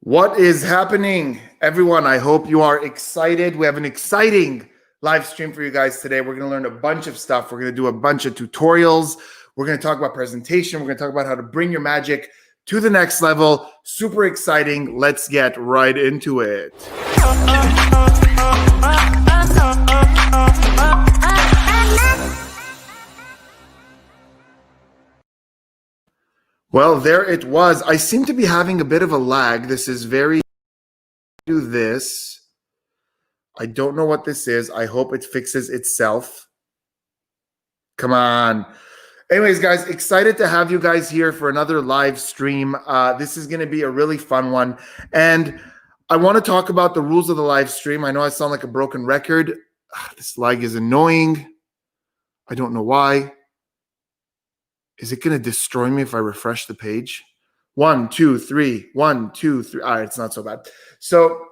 What is happening, everyone? I hope you are excited. We have an exciting live stream for you guys today. We're going to learn a bunch of stuff. We're going to do a bunch of tutorials. We're going to talk about presentation. We're going to talk about how to bring your magic to the next level. Super exciting. Let's get right into it. Well, there it was. I seem to be having a bit of a lag. This is very... do this. I don't know what this is. I hope it fixes itself. Come on. Anyways, guys, excited to have you guys here for another live stream. This is going to be a really fun one. And I want to talk about the rules of the live stream. I know I sound like a broken record. This lag is annoying. I don't know why. Is it going to destroy me if I refresh the page? 1, 2, 3. 1, 2, 3. All right, it's not so bad. So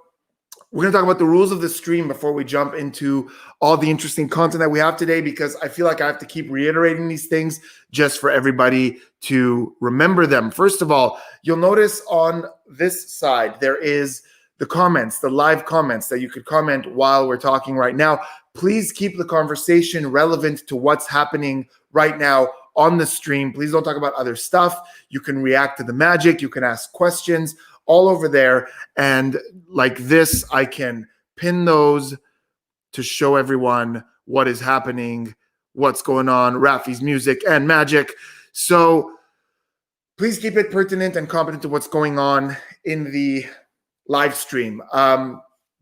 we're going to talk about the rules of the stream before we jump into all the interesting content that we have today, because I feel like I have to keep reiterating these things just for everybody to remember them. First of all, you'll notice on this side, there is the comments, the live comments that you could comment while we're talking right now. Please keep the conversation relevant to what's happening right now on the stream. Please don't talk about other stuff. You can react to the magic. You can ask questions all over there. And like this, I can pin those to show everyone what is happening, what's going on, Rafi's music and magic. So please keep it pertinent and competent to what's going on in the live stream.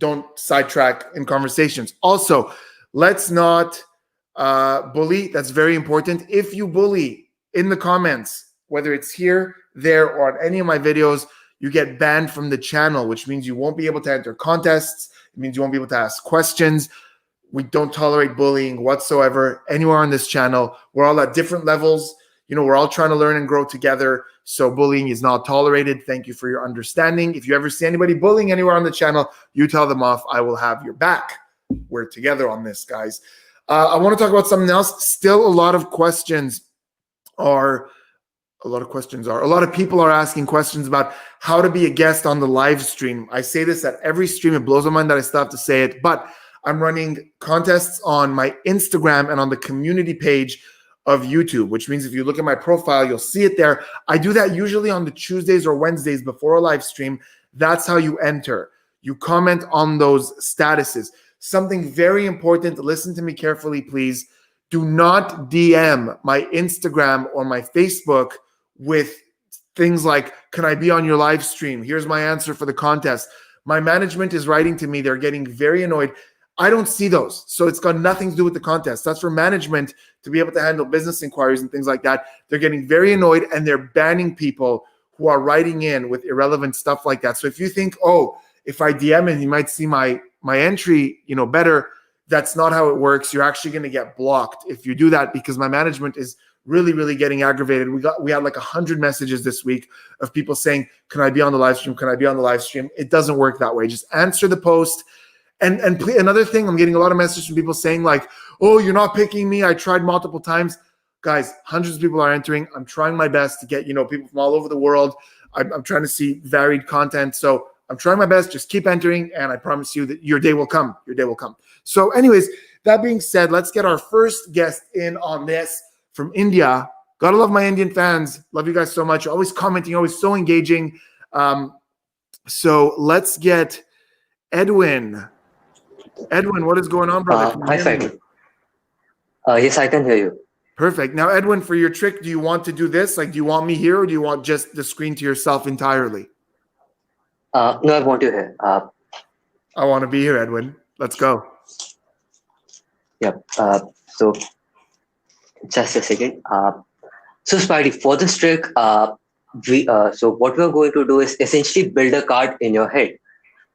Don't sidetrack in conversations. Also, let's not bully. That's very important. If you bully in the comments, whether it's here, there, or on any of my videos, you get banned from the channel, which means you won't be able to enter contests. It means you won't be able to ask questions. We don't tolerate bullying whatsoever anywhere on this channel. We're all at different levels. You know, we're all trying to learn and grow together. So bullying is not tolerated. Thank you for your understanding. If you ever see anybody bullying anywhere on the channel, you tell them off. I will have your back. We're together on this, guys. I want to talk about something else. Still, a lot of people are asking questions about how to be a guest on the live stream. I say this at every stream. It blows my mind that I still have to say it, but I'm running contests on my Instagram and on the community page of YouTube, which means if you look at my profile, you'll see it there. I do that usually on the Tuesdays or Wednesdays before a live stream. That's how you enter. You comment on those statuses. Something very important, listen to me carefully, please. Do not DM my Instagram or my Facebook with things like, can I be on your live stream? Here's my answer for the contest. My management is writing to me. They're getting very annoyed. I don't see those. So it's got nothing to do with the contest. That's for management to be able to handle business inquiries and things like that. They're getting very annoyed and they're banning people who are writing in with irrelevant stuff like that. So if you think, oh, if I DM him, he might see my entry, better. That's not how it works. You're actually going to get blocked if you do that, because my management is really, really getting aggravated. We had like 100 messages this week of people saying, can I be on the live stream? Can I be on the live stream? It doesn't work that way. Just answer the post. And another thing, I'm getting a lot of messages from people saying like, oh, you're not picking me. I tried multiple times. Guys, hundreds of people are entering. I'm trying my best to get, people from all over the world. I'm trying to see varied content. So I'm trying my best. Just keep entering, and I promise you that your day will come. Your day will come. So anyways, that being said, let's get our first guest in on this from India. Gotta love my Indian fans. Love you guys so much. You're always commenting, always so engaging. So let's get Edwin. Edwin, what is going on, brother? Hi, Spidey. Yes, I can hear you. Perfect. Now, Edwin, for your trick, do you want to do this? Like, do you want me here, or do you want just the screen to yourself entirely? No, I want you here. I want to be here, Edwin. Let's go. Yep. So, just a second. So, Spidey, for this trick, so what we're going to do is essentially build a card in your head.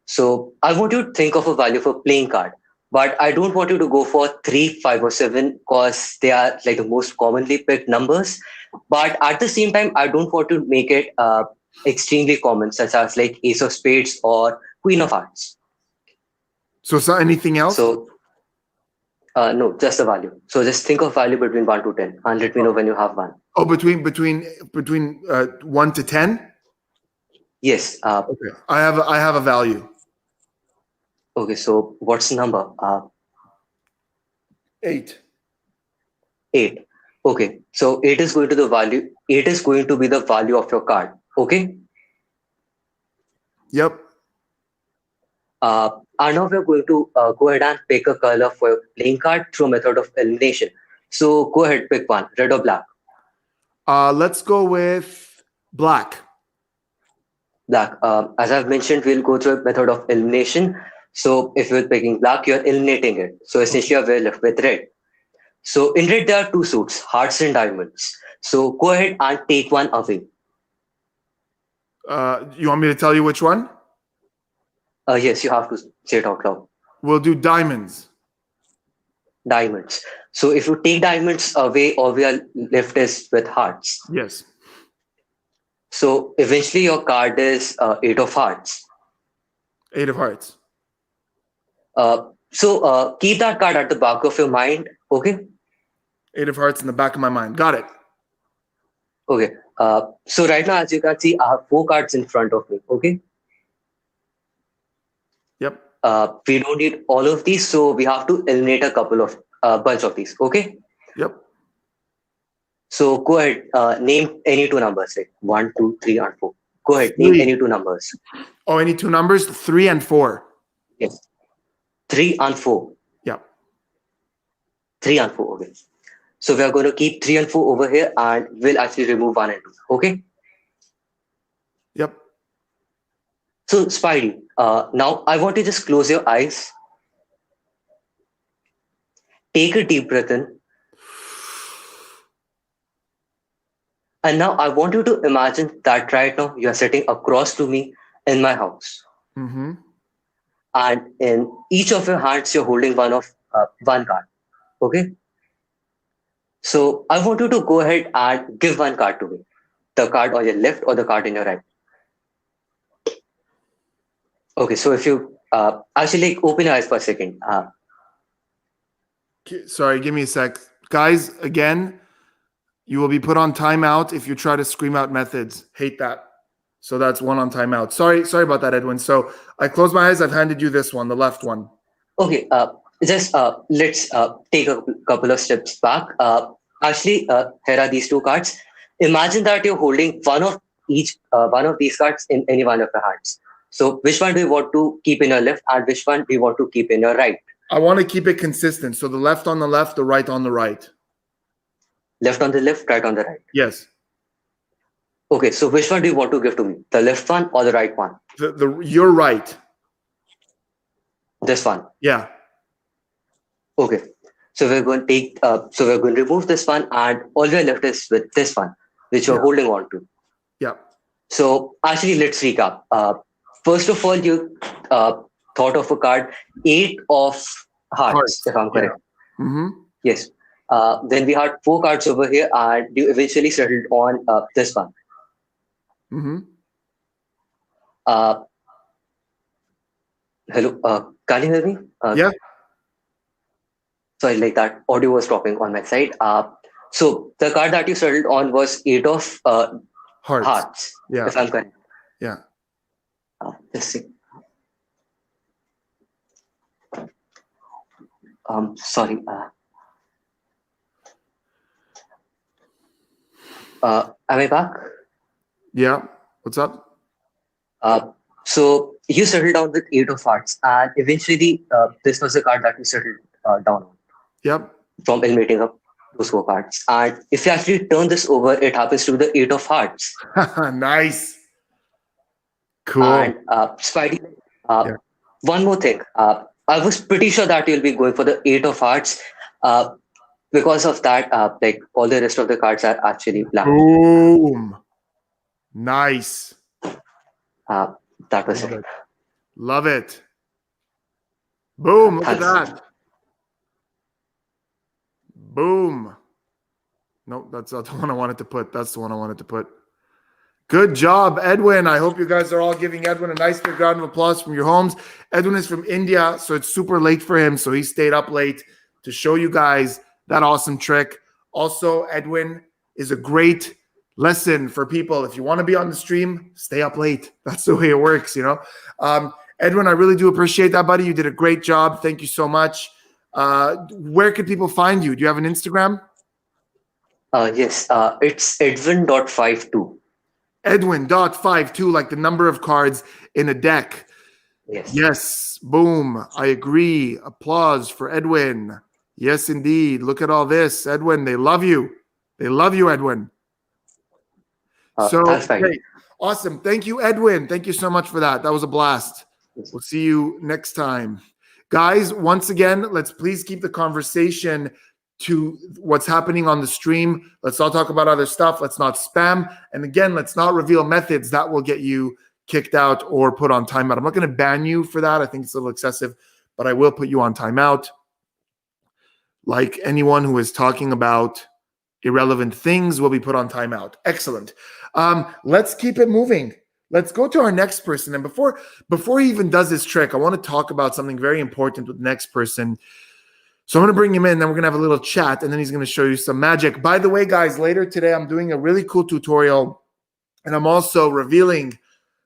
So, I want you to think of a value for playing card, but I don't want you to go for 3, 5, or 7 because they are like the most commonly picked numbers. But at the same time, I don't want to make it extremely common, such as like Ace of Spades or Queen of Hearts. So anything else? So, no, just a value. So just think of value between 1 to 10 and let me know when you have one. Oh, between 1 to 10? Yes. Okay. I have a value. Okay. So what's the number? 8. 8. Okay. So 8 is going to the value. 8 is going to be the value of your card. Okay. Yep. And now we're going to go ahead and pick a color for your playing card through a method of elimination. So go ahead, pick one, red or black. Let's go with black. Black. As I've mentioned, we'll go through a method of elimination. So if you're picking black, you're eliminating it. So essentially, we're left with red. So in red, there are two suits, hearts and diamonds. So go ahead and take one away. You want me to tell you which one? Yes, you have to say it out loud. We'll do diamonds. Diamonds. So if you take diamonds away, all we are left is with hearts. Yes. So eventually, your card is eight of hearts. 8 of hearts. So keep that card at the back of your mind. Okay. 8 of hearts in the back of my mind. Got it. Okay. So right now, as you can see, I have four cards in front of me. Okay. Yep. We don't need all of these, so we have to eliminate a couple of bunch of these. Okay. Yep. So go ahead. Name any two numbers, like 1, 2, 3, and 4. Go ahead. Name 3. any two numbers. Oh, any two numbers? 3 and 4. Yes. 3 and 4. Yep. 3 and 4. Okay. So we are going to keep 3 and 4 over here, and we'll actually remove 1 and 2. Okay. Yep. So Spidey, now I want you to just close your eyes. Take a deep breath in. And now I want you to imagine that right now you are sitting across to me in my house. Mm-hmm. And in each of your hands, you're holding one card. Okay. So I want you to go ahead and give one card to me. The card on your left or the card in your right. Okay. So if you actually like, open your eyes for a second. Sorry, give me a sec. Guys, again, you will be put on timeout if you try to scream out methods. Hate that. So that's one on timeout. Sorry about that, Edwin. So I closed my eyes. I've handed you this one, the left one. Okay. Just let's take a couple of steps back. Actually, here are these two cards. Imagine that you're holding one of these cards in any one of your hands. So which one do you want to keep in your left and which one do you want to keep in your right? I want to keep it consistent. So the left on the left, the right on the right. Left on the left, right on the right. Yes. Okay, so which one do you want to give to me? The left one or the right one? You're right. This one. Yeah. Okay. So we're going to take. So we're going to remove this one, and all we're left is with this one, which you're holding on to. Yeah. So actually, let's recap. First of all, you thought of a card, 8 of hearts, if I'm correct. Yeah. Mm-hmm. Yes. Then we had 4 cards over here, and you eventually settled on this one. Mm-hmm. Hello. Can you hear me? Yeah. Sorry, like that audio was dropping on my side. So the card that you settled on was 8 of hearts. Yeah. If I'm correct. Yeah. Just see. Sorry. Am I back? Yeah. What's up? So you settled down with 8 of hearts, and eventually this was the card that you settled down on. Yep. From eliminating up those 4 cards. And if you actually turn this over, it happens to be the 8 of hearts. Nice. Cool. And Spidey, one more thing. I was pretty sure that you'll be going for the 8 of hearts. Because of that, like all the rest of the cards are actually black. Boom. Nice. That was it. Love it. Boom. Look at that. Boom. Nope, that's not the one I wanted to put. That's the one I wanted to put. Good job, Edwin. I hope you guys are all giving Edwin a nice big round of applause from your homes. Edwin is from India, so it's super late for him. So he stayed up late to show you guys that awesome trick. Also, Edwin is a great lesson for people. If you want to be on the stream, stay up late. That's the way it works, you know. Edwin, I really do appreciate that, buddy. You did a great job. Thank you so much. Where could people find you? Do you have an Instagram? Yes, it's Edwin.52. Edwin.52, like the number of cards in a deck. Yes. Yes, boom. I agree. Applause for Edwin. Yes, indeed. Look at all this. Edwin, they love you. They love you, Edwin. So, Thanks, Spidey. great. Awesome. Thank you, Edwin. Thank you so much for that. That was a blast. Yes. We'll see you next time. Guys, once again, let's please keep the conversation to what's happening on the stream. Let's not talk about other stuff. Let's not spam. And again, let's not reveal methods that will get you kicked out or put on timeout. I'm not going to ban you for that. I think it's a little excessive, but I will put you on timeout. Like anyone who is talking about irrelevant things will be put on timeout. Excellent. Let's keep it moving. Let's go to our next person. And before he even does this trick, I want to talk about something very important with the next person. So I'm going to bring him in, then we're going to have a little chat, and then he's going to show you some magic. By the way, guys, later today, I'm doing a really cool tutorial, and I'm also revealing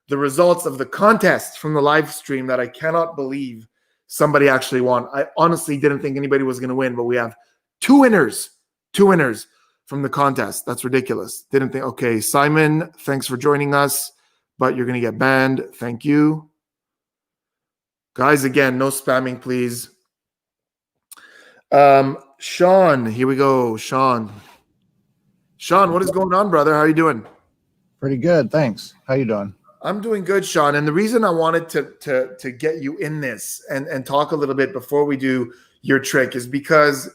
the results of the contest from the live stream that I cannot believe somebody actually won. I honestly didn't think anybody was going to win, but we have two winners from the contest. That's ridiculous. Didn't think. Okay, Simon, thanks for joining us, but you're going to get banned. Thank you. Guys, again, no spamming, please. Sean, here we go. Sean, what is going on, brother? How are you doing? Pretty good, thanks. How you doing? I'm doing good, Sean. And the reason I wanted to get you in this and talk a little bit before we do your trick is because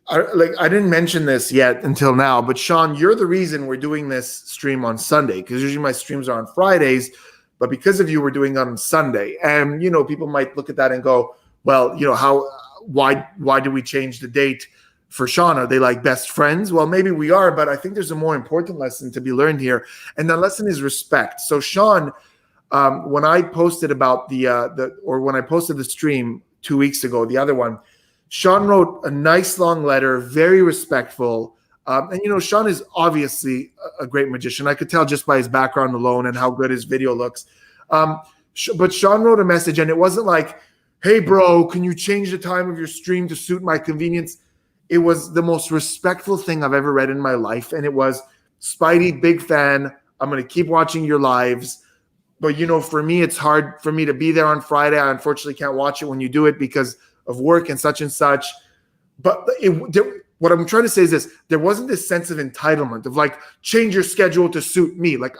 I didn't mention this yet until now, but Sean, you're the reason we're doing this stream on Sunday, because usually my streams are on Fridays, but because of you, we're doing it on Sunday. And, you know, people might look at that and go, well, you know, why do we change the date for Sean? Are they like best friends? Well, maybe we are, but I think there's a more important lesson to be learned here. And that lesson is respect. So Sean, when I posted about when I posted the stream 2 weeks ago, the other one, Sean wrote a nice long letter, very respectful. And, you know, Sean is obviously a great magician. I could tell just by his background alone and how good his video looks. But Sean wrote a message, and it wasn't like, hey, bro, can you change the time of your stream to suit my convenience? It was the most respectful thing I've ever read in my life. And it was, Spidey, big fan. I'm going to keep watching your lives. But, you know, for me, it's hard for me to be there on Friday. I unfortunately can't watch it when you do it because of work and such and such. But what I'm trying to say is this. There wasn't this sense of entitlement of like, change your schedule to suit me. Like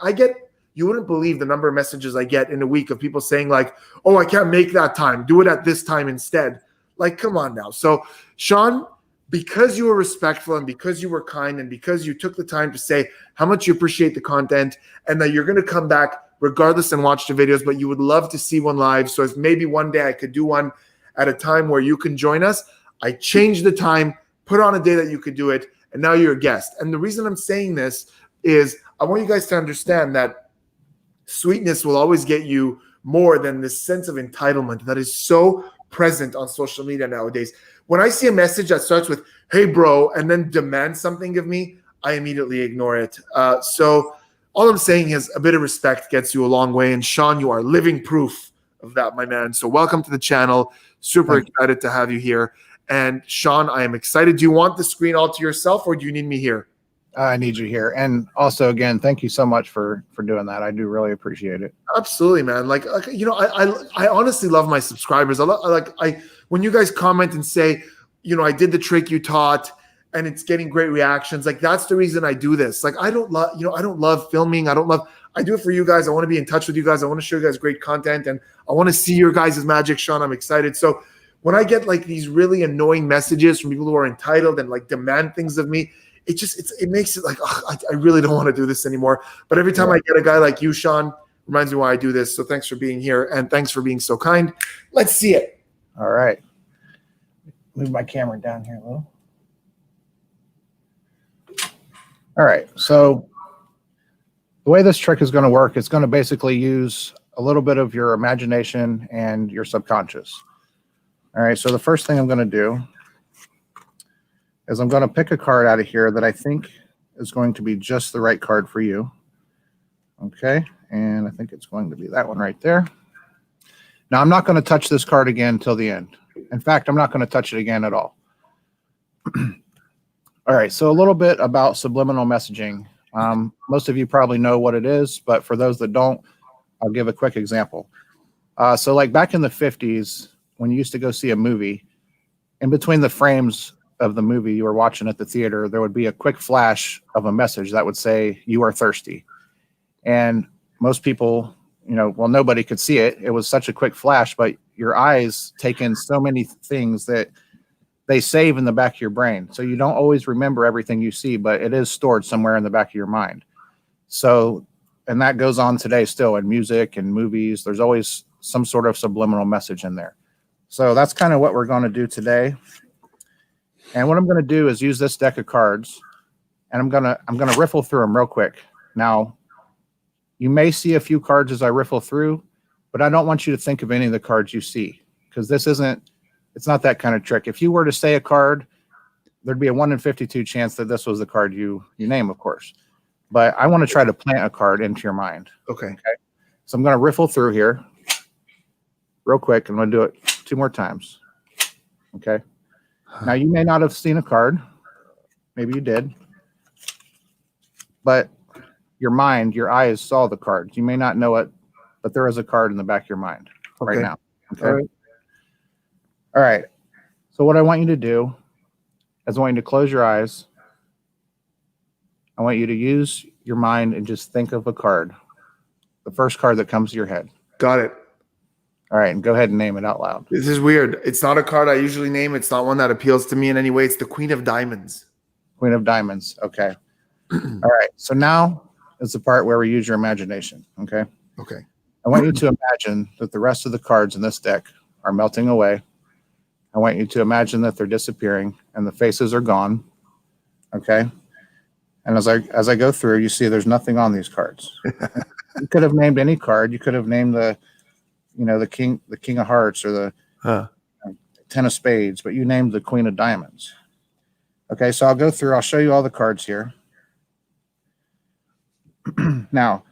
you wouldn't believe the number of messages I get in a week of people saying like, oh, I can't make that time. Do it at this time instead. Like, come on now. So, Sean, because you were respectful and because you were kind and because you took the time to say how much you appreciate the content and that you're going to come back regardless and watch the videos, but you would love to see one live. So if maybe one day I could do one at a time where you can join us, I changed the time, put on a day that you could do it, and now you're a guest. And the reason I'm saying this is I want you guys to understand that sweetness will always get you more than this sense of entitlement that is so present on social media nowadays. When I see a message that starts with, hey, bro, and then demands something of me, I immediately ignore it. So all I'm saying is a bit of respect gets you a long way. And Sean, you are living proof of that, my man. So welcome to the channel. Super excited to have you here. And Sean, I am excited. Do you want the screen all to yourself or do you need me here? I need you here. And also, again, thank you so much for doing that. I do really appreciate it. Absolutely, man. Like you know, I honestly love my subscribers. When you guys comment and say, you know, I did the trick you taught and it's getting great reactions. Like that's the reason I do this. Like I don't love filming. I do it for you guys. I want to be in touch with you guys. I want to show you guys great content and I want to see your guys' magic, Sean. I'm excited. So when I get like these really annoying messages from people who are entitled and like demand things of me, it makes it like, I really don't want to do this anymore. But every time I get a guy like you, Sean, reminds me why I do this. So thanks for being here and thanks for being so kind. Let's see it. All right. Move my camera down here a little. All right. So the way this trick is going to work, it's going to basically use a little bit of your imagination and your subconscious. All right. So the first thing I'm going to do is I'm going to pick a card out of here that I think is going to be just the right card for you. Okay, and I think it's going to be that one right there. Now, I'm not going to touch this card again until the end. In fact, I'm not going to touch it again at all. All right, so a little bit about subliminal messaging. Most of you probably know what it is, but for those that don't, I'll give a quick example. So like back in the 50s, when you used to go see a movie, in between the frames of the movie you were watching at the theater, there would be a quick flash of a message that would say, "You are thirsty." And most people, well, nobody could see it. It was such a quick flash, but your eyes take in so many things that they save in the back of your brain. So you don't always remember everything you see, but it is stored somewhere in the back of your mind. So, and that goes on today still in music and movies. There's always some sort of subliminal message in there. So that's kind of what we're going to do today. And what I'm going to do is use this deck of cards, and I'm going to riffle through them real quick. Now, you may see a few cards as I riffle through, but I don't want you to think of any of the cards you see, because it's not that kind of trick. If you were to say a card, there'd be a 1 in 52 chance that this was the card you name, of course. But I want to try to plant a card into your mind. Okay. So I'm going to riffle through here real quick. I'm going to do it 2 more times. Okay. Now, you may not have seen a card. Maybe you did. But your mind, your eyes saw the cards. You may not know it, but there is a card in the back of your mind right now. Okay. All right. So what I want you to do is I want you to close your eyes. I want you to use your mind and just think of a card. The first card that comes to your head. Got it. All right. And go ahead and name it out loud. This is weird. It's not a card I usually name. It's not one that appeals to me in any way. It's the Queen of Diamonds. Queen of Diamonds. Okay. All right. So now is the part where we use your imagination. Okay. Okay. I want you to imagine that the rest of the cards in this deck are melting away. I want you to imagine that they're disappearing and the faces are gone. Okay. And as I go through, you see there's nothing on these cards. You could have named any card. You could have named the King of Hearts or the 10 of Spades, but you named the Queen of Diamonds. Okay. So I'll go through, I'll show you all the cards here. Now,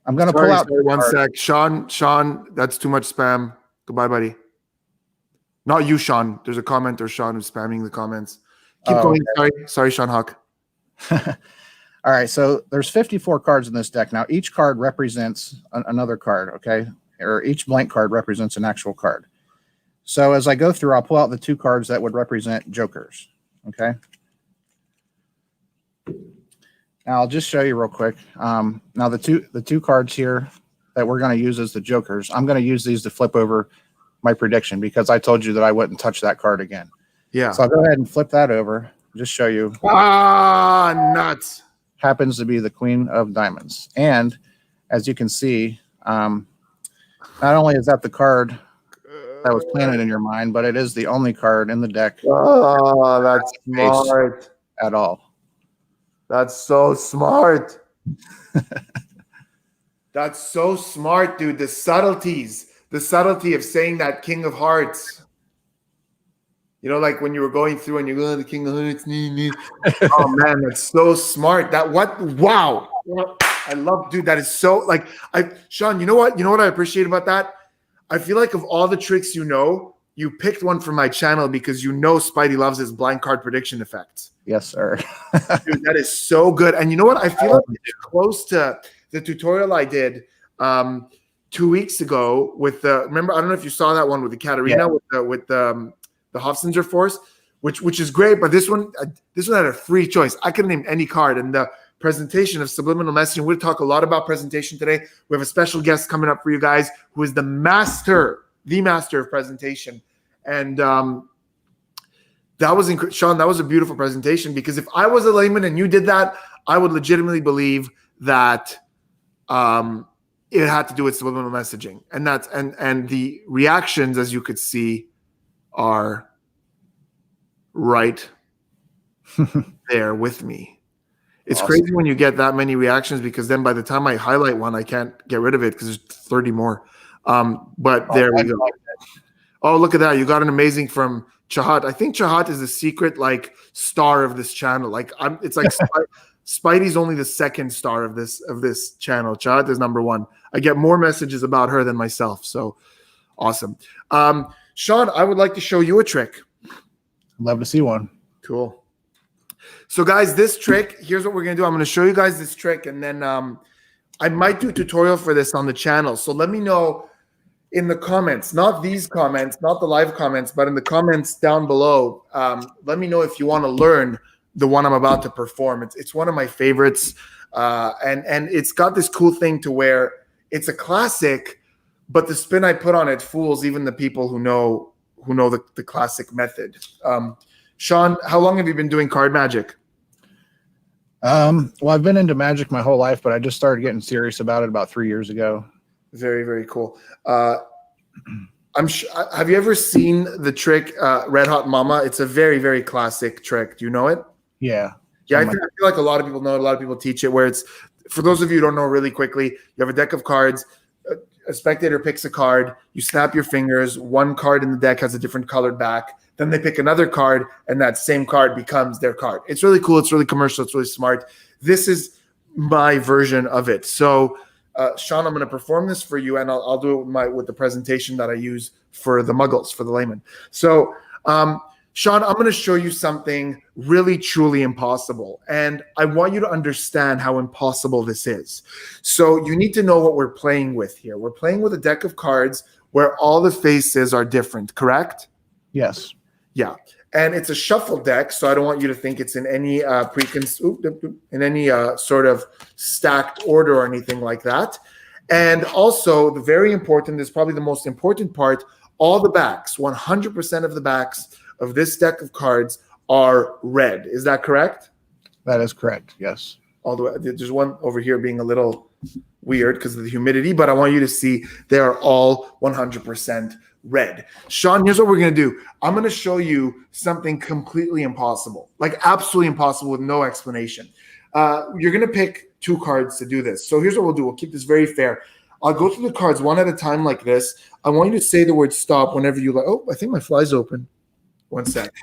I'm going to pull out one sec. Sean, that's too much spam. Goodbye, buddy. Not you, Sean. There's a commenter, Sean, who's spamming the comments. Keep going. Okay. Sorry, Sean Hawk. All right. So there's 54 cards in this deck. Now, each card represents another card, okay? Or each blank card represents an actual card. So as I go through, I'll pull out the 2 cards that would represent jokers, okay? Now, I'll just show you real quick. Now, the two cards here that we're going to use as the jokers, I'm going to use these to flip over my prediction because I told you that I wouldn't touch that card again. Yeah. So I'll go ahead and flip that over. Just show you. Nuts. Happens to be the Queen of Diamonds. And as you can see, not only is that the card that was planted in your mind, but it is the only card in the deck. Oh, that's smart. At all. That's so smart. That's so smart, dude. The subtlety of saying that King of Hearts. Like when you were going through and you're going, the King of Hearts. Oh man, that's so smart. Wow. I love, dude. That is so Sean, you know what I appreciate about that? I feel like of all the tricks you picked one for my channel because Spidey loves his blind card prediction effects. Yes, sir. Dude, that is so good. And you know what? I feel like it's close to the tutorial I did 2 weeks ago with remember, I don't know if you saw that one with the Katarina with the Hofstadter Force, which is great, but this one had a free choice. I could have named any card, and the presentation of subliminal messaging. We'll talk a lot about presentation today. We have a special guest coming up for you guys who is the master of presentation. And that was Sean, that was a beautiful presentation because if I was a layman and you did that, I would legitimately believe that it had to do with subliminal messaging. And that's and the reactions, as you could see, are right there with me. It's awesome. Crazy when you get that many reactions because then by the time I highlight one, I can't get rid of it because there's 30 more. But there we go. Oh, look at that. You got an amazing from Chahat. I think Chahat is the secret star of this channel. It's like Spidey's only the second star of this channel. Chahat is number one. I get more messages about her than myself. So awesome. Sean, I would like to show you a trick. Love to see one. Cool. So guys, this trick, here's what we're going to do. I'm going to show you guys this trick, and then I might do a tutorial for this on the channel. So let me know in the comments, not these comments, not the live comments, but in the comments down below. Let me know if you want to learn the one I'm about to perform. It's one of my favorites, and it's got this cool thing to where it's a classic, but the spin I put on it fools even the people who know the classic method. Sean, how long have you been doing card magic? Well, I've been into magic my whole life, but I just started getting serious about it about 3 years ago. Very, very cool. Have you ever seen the trick Red Hot Mama? It's a very, very classic trick. Do you know it? Yeah. Yeah, I feel like a lot of people know it. A lot of people teach it, where it's, for those of you who don't know really quickly, you have a deck of cards. A spectator picks a card. You snap your fingers. One card in the deck has a different colored back. Then they pick another card, and that same card becomes their card. It's really cool. It's really commercial. It's really smart. This is my version of it. So, Sean, I'm going to perform this for you, and I'll do it with the presentation that I use for the muggles, for the layman. So, Sean, I'm going to show you something really, truly impossible. And I want you to understand how impossible this is. So you need to know what we're playing with here. We're playing with a deck of cards where all the faces are different, correct? Yes. Yeah. And it's a shuffle deck, so I don't want you to think it's in any sort of stacked order or anything like that. And also, the very important, this is probably the most important part, all the backs, 100% of the backs of this deck of cards are red. Is that correct? That is correct, yes. All the way. There's one over here being a little weird because of the humidity, but I want you to see they are all 100% red. Sean, here's what we're going to do. I'm going to show you something completely impossible, like absolutely impossible with no explanation. You're going to pick 2 cards to do this. So here's what we'll do. We'll keep this very fair. I'll go through the cards one at a time like this. I want you to say the word stop whenever you like. Oh, I think my fly's open. One sec.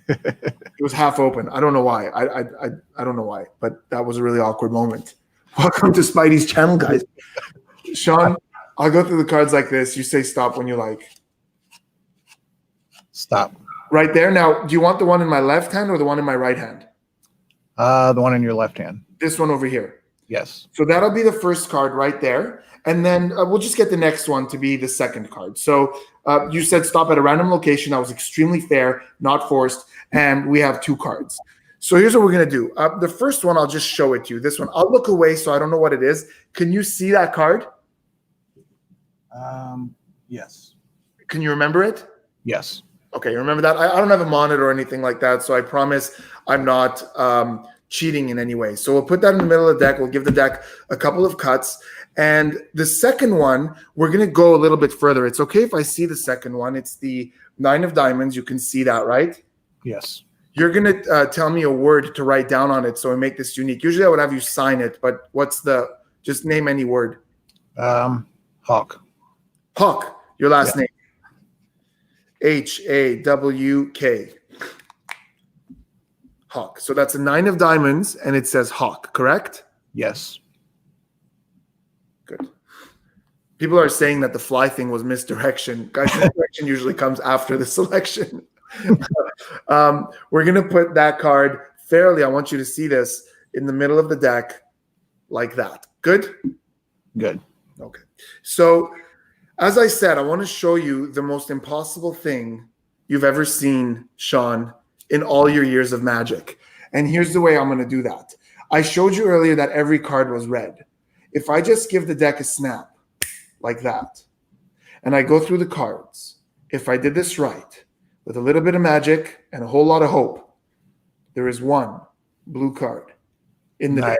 It was half open. I don't know why. I don't know why, but that was a really awkward moment. Welcome to Spidey's channel, guys. Sean, I'll go through the cards like this. You say stop when you like. Stop. Right there. Now, do you want the one in my left hand or the one in my right hand? The one in your left hand. This one over here. Yes. So that'll be the first card right there. And then we'll just get the next one to be the second card. So you said stop at a random location. That was extremely fair, not forced. And we have 2 cards. So here's what we're going to do. The first one, I'll just show it to you. This one, I'll look away so I don't know what it is. Can you see that card? Yes. Can you remember it? Yes. Okay, remember that? I don't have a monitor or anything like that, so I promise I'm not cheating in any way. So we'll put that in the middle of the deck. We'll give the deck a couple of cuts. And the second one, we're going to go a little bit further. It's okay if I see the second one. It's the 9 of diamonds. You can see that, right? Yes. You're going to tell me a word to write down on it so we make this unique. Usually I would have you sign it, but just name any word. Hawk. Hawk, your last name. Hawk. Hawk. So that's a 9 of diamonds, and it says Hawk, correct? Yes. Good. People are saying that the fly thing was misdirection. Guys, misdirection usually comes after the selection. We're going to put that card fairly. I want you to see this in the middle of the deck like that. Good? Good. Okay. So as I said, I want to show you the most impossible thing you've ever seen, Sean, in all your years of magic. And here's the way I'm going to do that. I showed you earlier that every card was red. If I just give the deck a snap like that, and I go through the cards, if I did this right, with a little bit of magic and a whole lot of hope, there is 1 blue card in the deck.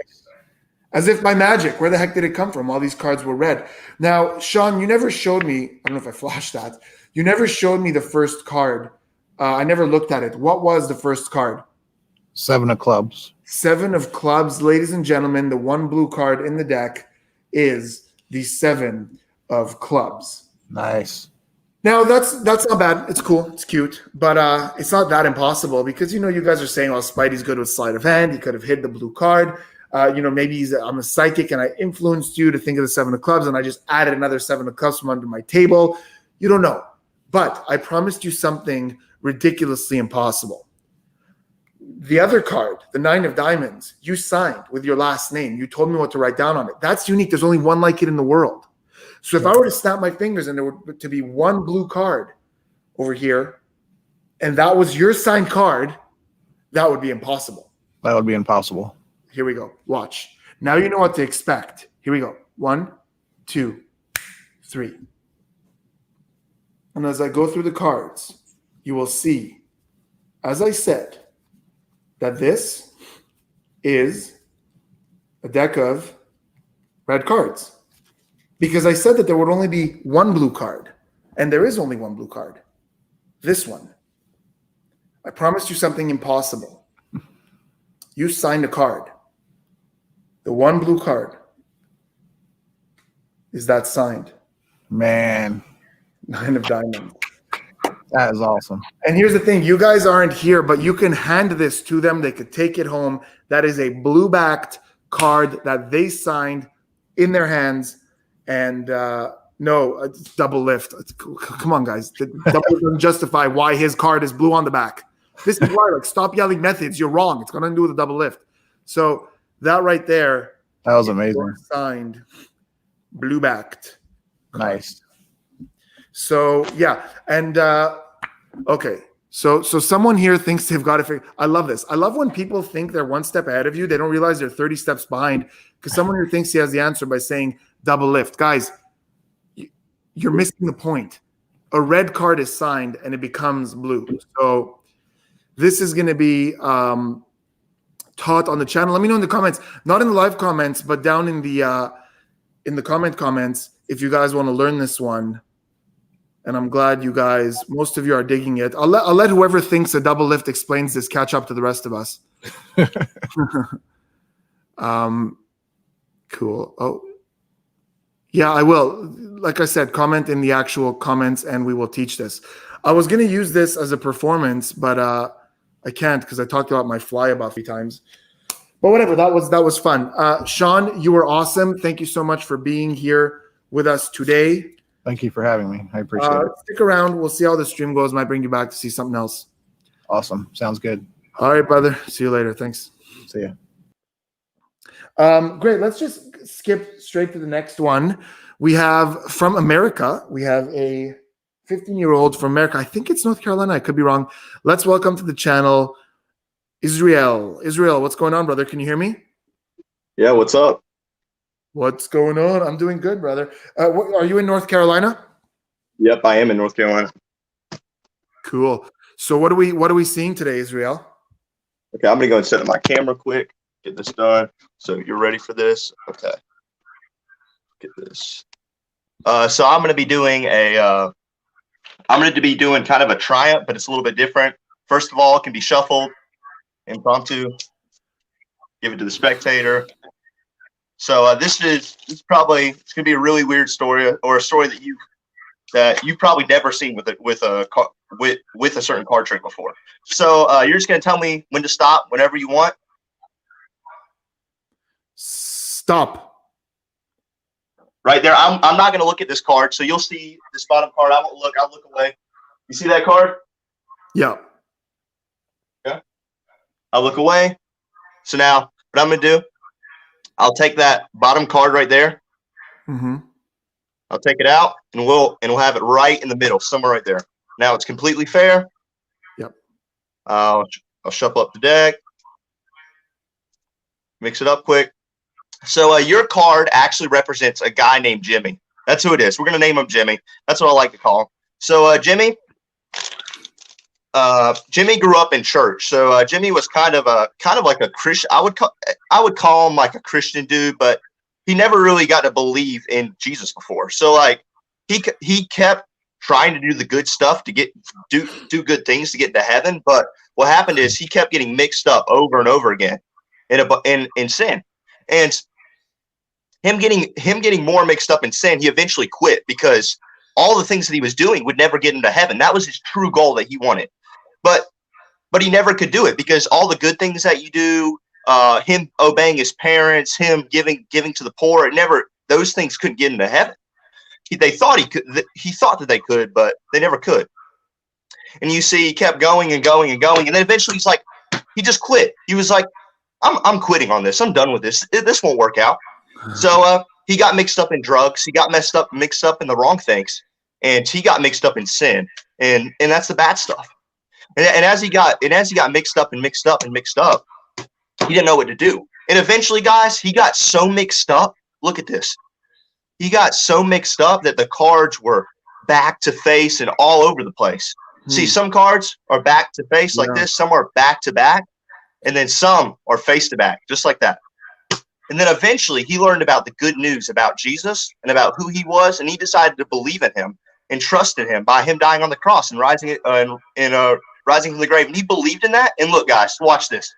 As if by magic. Where the heck did it come from? All these cards were red. Now, Sean, you never showed me, I don't know if I flashed that, you never showed me the first card. I never looked at it. What was the first card? 7 of clubs. 7 of clubs. Ladies and gentlemen, the 1 blue card in the deck is the 7 of clubs. Nice. Now that's not bad. It's cool. It's cute, but it's not that impossible because you guys are saying, "Oh, Spidey's good with sleight of hand. He could have hid the blue card." Maybe I'm a psychic and I influenced you to think of the 7 of clubs, and I just added another 7 of clubs from under my table. You don't know, but I promised you something ridiculously impossible. The other card, the 9 of diamonds, you signed with your last name. You told me what to write down on it. That's unique. There's only one like it in the world. So if I were to snap my fingers and there were to be one blue card over here, and that was your signed card, that would be impossible. That would be impossible. Here we go. Watch. Now you know what to expect. Here we go. 1, 2, 3. And as I go through the cards, you will see, as I said, that this is a deck of red cards. Because I said that there would only be one blue card, and there is only one blue card. This one. I promised you something impossible. You signed a card. The one blue card is that signed. Man, 9 of diamonds. that is awesome. And here's the thing. You guys aren't here, but you can hand this to them. They could take it home. That is a blue-backed card that they signed in their hands. And no, it's double lift. Come on, guys. The double lift doesn't justify why his card is blue on the back. This is why, stop yelling methods. You're wrong. It's got nothing to do with the double lift. So that right there. That was amazing. Signed, blue-backed. Nice. So, yeah. And, okay. So someone here thinks they've got to figure. I love this. I love when people think they're one step ahead of you. They don't realize they're 30 steps behind because someone here thinks he has the answer by saying double lift. Guys, you're missing the point. A red card is signed and it becomes blue. So this is going to be taught on the channel. Let me know in the comments, not in the live comments, but down in the comments, if you guys want to learn this one. And I'm glad you guys, most of you are digging it. I'll let whoever thinks a double lift explains this catch up to the rest of us. Cool. Oh, yeah, I will. Like I said, comment in the actual comments and we will teach this. I was going to use this as a performance, but I can't because I talked about my fly about 3 times. But whatever, that was fun. Sean, you were awesome. Thank you so much for being here with us today. Thank you for having me. I appreciate it. Stick around. We'll see how the stream goes. Might bring you back to see something else. Awesome. Sounds good. All right, brother. See you later. Thanks. See ya. Great. Let's just skip straight to the next one. We have from America. We have a 15-year-old from America. I think it's North Carolina. I could be wrong. Let's welcome to the channel, Israel. Israel, what's going on, brother? Can you hear me? Yeah, what's up? What's going on? I'm doing good, brother. Are you in North Carolina? Yep, I am in North Carolina. Cool. So what are we seeing today, Israel? Okay, I'm gonna go and set up my camera quick, get this done. So you're ready for this? Okay. Get this. So I'm gonna be doing kind of a triumph, but it's a little bit different. First of all, it can be shuffled, impromptu. Give it to the spectator. So this is probably, it's gonna be a really weird story, or a story that you've probably never seen with a certain card trick before. So you're just gonna tell me when to stop whenever you want. Stop. Right there. I'm not gonna look at this card, so you'll see this bottom card. I won't look. I'll look away. You see that card? Yeah. Okay. I'll look away. So now what I'm gonna do, I'll take that bottom card right there. Mm-hmm. I'll take it out and we'll have it right in the middle, somewhere right there. Now it's completely fair. Yep. I'll shuffle up the deck. Mix it up quick. So your card actually represents a guy named Jimmy. That's who it is. We're gonna name him Jimmy. That's what I like to call him. So Jimmy grew up in church. So Jimmy was kind of like a Christian. I would call him like a Christian dude, but he never really got to believe in Jesus before. So like he kept trying to do the good stuff to do good things to get into heaven. But what happened is he kept getting mixed up over and over again in sin, and him getting more mixed up in sin. He eventually quit because all the things that he was doing would never get into heaven. That was his true goal that he wanted. But he never could do it because all the good things that you do, him obeying his parents, him giving to the poor, those things couldn't get into heaven. They thought he could. He thought that they could, but they never could. And you see, he kept going and going and going, and then eventually he just quit. He was like, I'm quitting on this. I'm done with this. This won't work out. So he got mixed up in drugs. He got mixed up in the wrong things, and he got mixed up in sin, and that's the bad stuff. And as he got mixed up, he didn't know what to do. And eventually, guys, he got so mixed up. Look at this. He got so mixed up that the cards were back to face and all over the place. See, some cards are back to face like this. Some are back to back. And then some are face to back, just like that. And then eventually he learned about the good news about Jesus and about who he was. And he decided to believe in him and trust in him by him dying on the cross and rising from the grave. And he believed in that. And look, guys, watch this.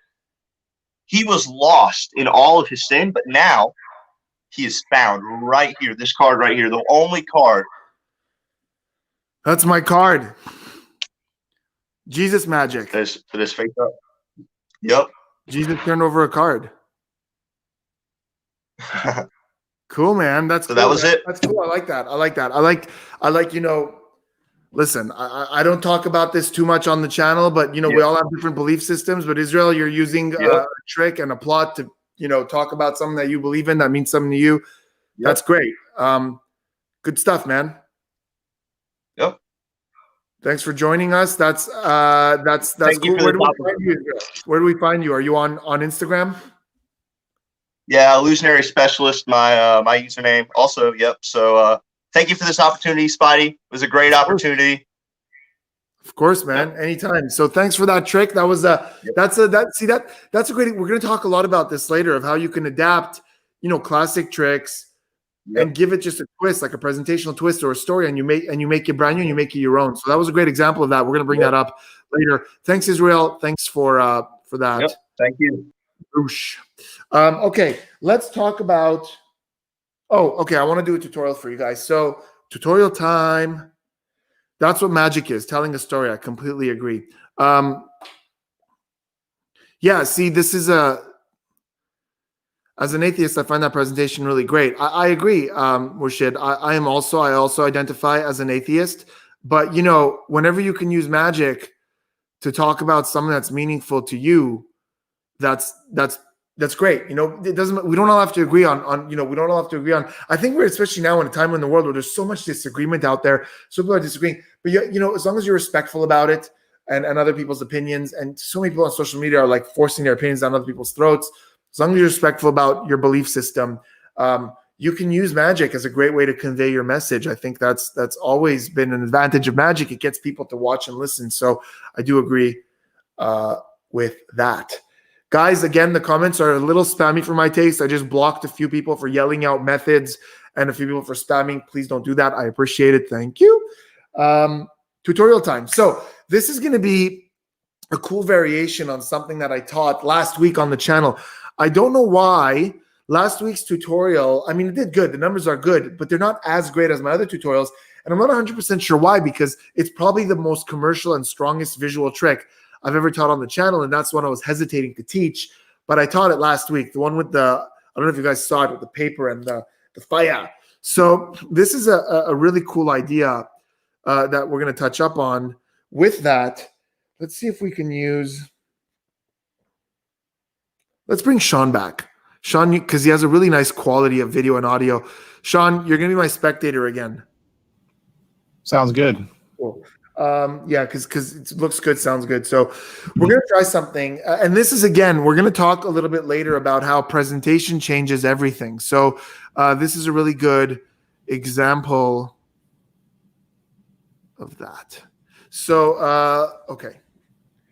He was lost in all of his sin, but now he is found right here. This card right here, the only card. That's my card. Jesus magic. For this face up. Yep. Jesus turned over a card. Cool, man. That's so cool. That was it. That's cool. I like that. I like, listen, I don't talk about this too much on the channel, but we all have different belief systems. But Israel, you're using a trick and a plot to, talk about something that you believe in that means something to you. Yep. That's great. Good stuff, man. Yep. Thanks for joining us. That's cool. Where do we find you? Are you on Instagram? Yeah, illusionary specialist, my username. Also, yep. So thank you for this opportunity, Spidey. It was a great opportunity. Of course, man. Anytime. So thanks for that trick. That was that's a great. We're going to talk a lot about this later of how you can adapt, classic tricks and give it just a twist, like a presentational twist or a story, and you make it brand new and you make it your own. So that was a great example of that. We're going to bring that up later. Thanks, Israel. Thanks for that. Yep. Thank you. Boosh. Okay, let's talk about. Oh, okay. I want to do a tutorial for you guys. So tutorial time. That's what magic is, telling a story. I completely agree. Yeah, see, this is as an atheist, I find that presentation really great. I agree, Murshid. I also identify as an atheist, but whenever you can use magic to talk about something that's meaningful to you, that's great. It doesn't. We don't all have to agree on. We don't all have to agree on. I think we're especially now in a time in the world where there's so much disagreement out there. So people are disagreeing, but as long as you're respectful about it and other people's opinions, and so many people on social media are like forcing their opinions down other people's throats. As long as you're respectful about your belief system, you can use magic as a great way to convey your message. I think that's always been an advantage of magic. It gets people to watch and listen. So I do agree with that. Guys, again, the comments are a little spammy for my taste. I just blocked a few people for yelling out methods and a few people for spamming. Please don't do that. I appreciate it. Thank you. Tutorial time. So this is going to be a cool variation on something that I taught last week on the channel. I don't know why last week's tutorial, it did good. The numbers are good, but they're not as great as my other tutorials. And I'm not 100% sure why, because it's probably the most commercial and strongest visual trick I've ever taught on the channel, and that's one I was hesitating to teach, but I taught it last week. The one with I don't know if you guys saw it, with the paper and the fire. So this is a really cool idea that we're going to touch up on. With that, let's see if we can let's bring Sean back. Sean, because he has a really nice quality of video and audio. Sean, you're going to be my spectator again. Sounds good. Cool. Yeah, because it looks good, sounds good. So we're going to try something. And this is, again, we're going to talk a little bit later about how presentation changes everything. So this is a really good example of that. So, okay.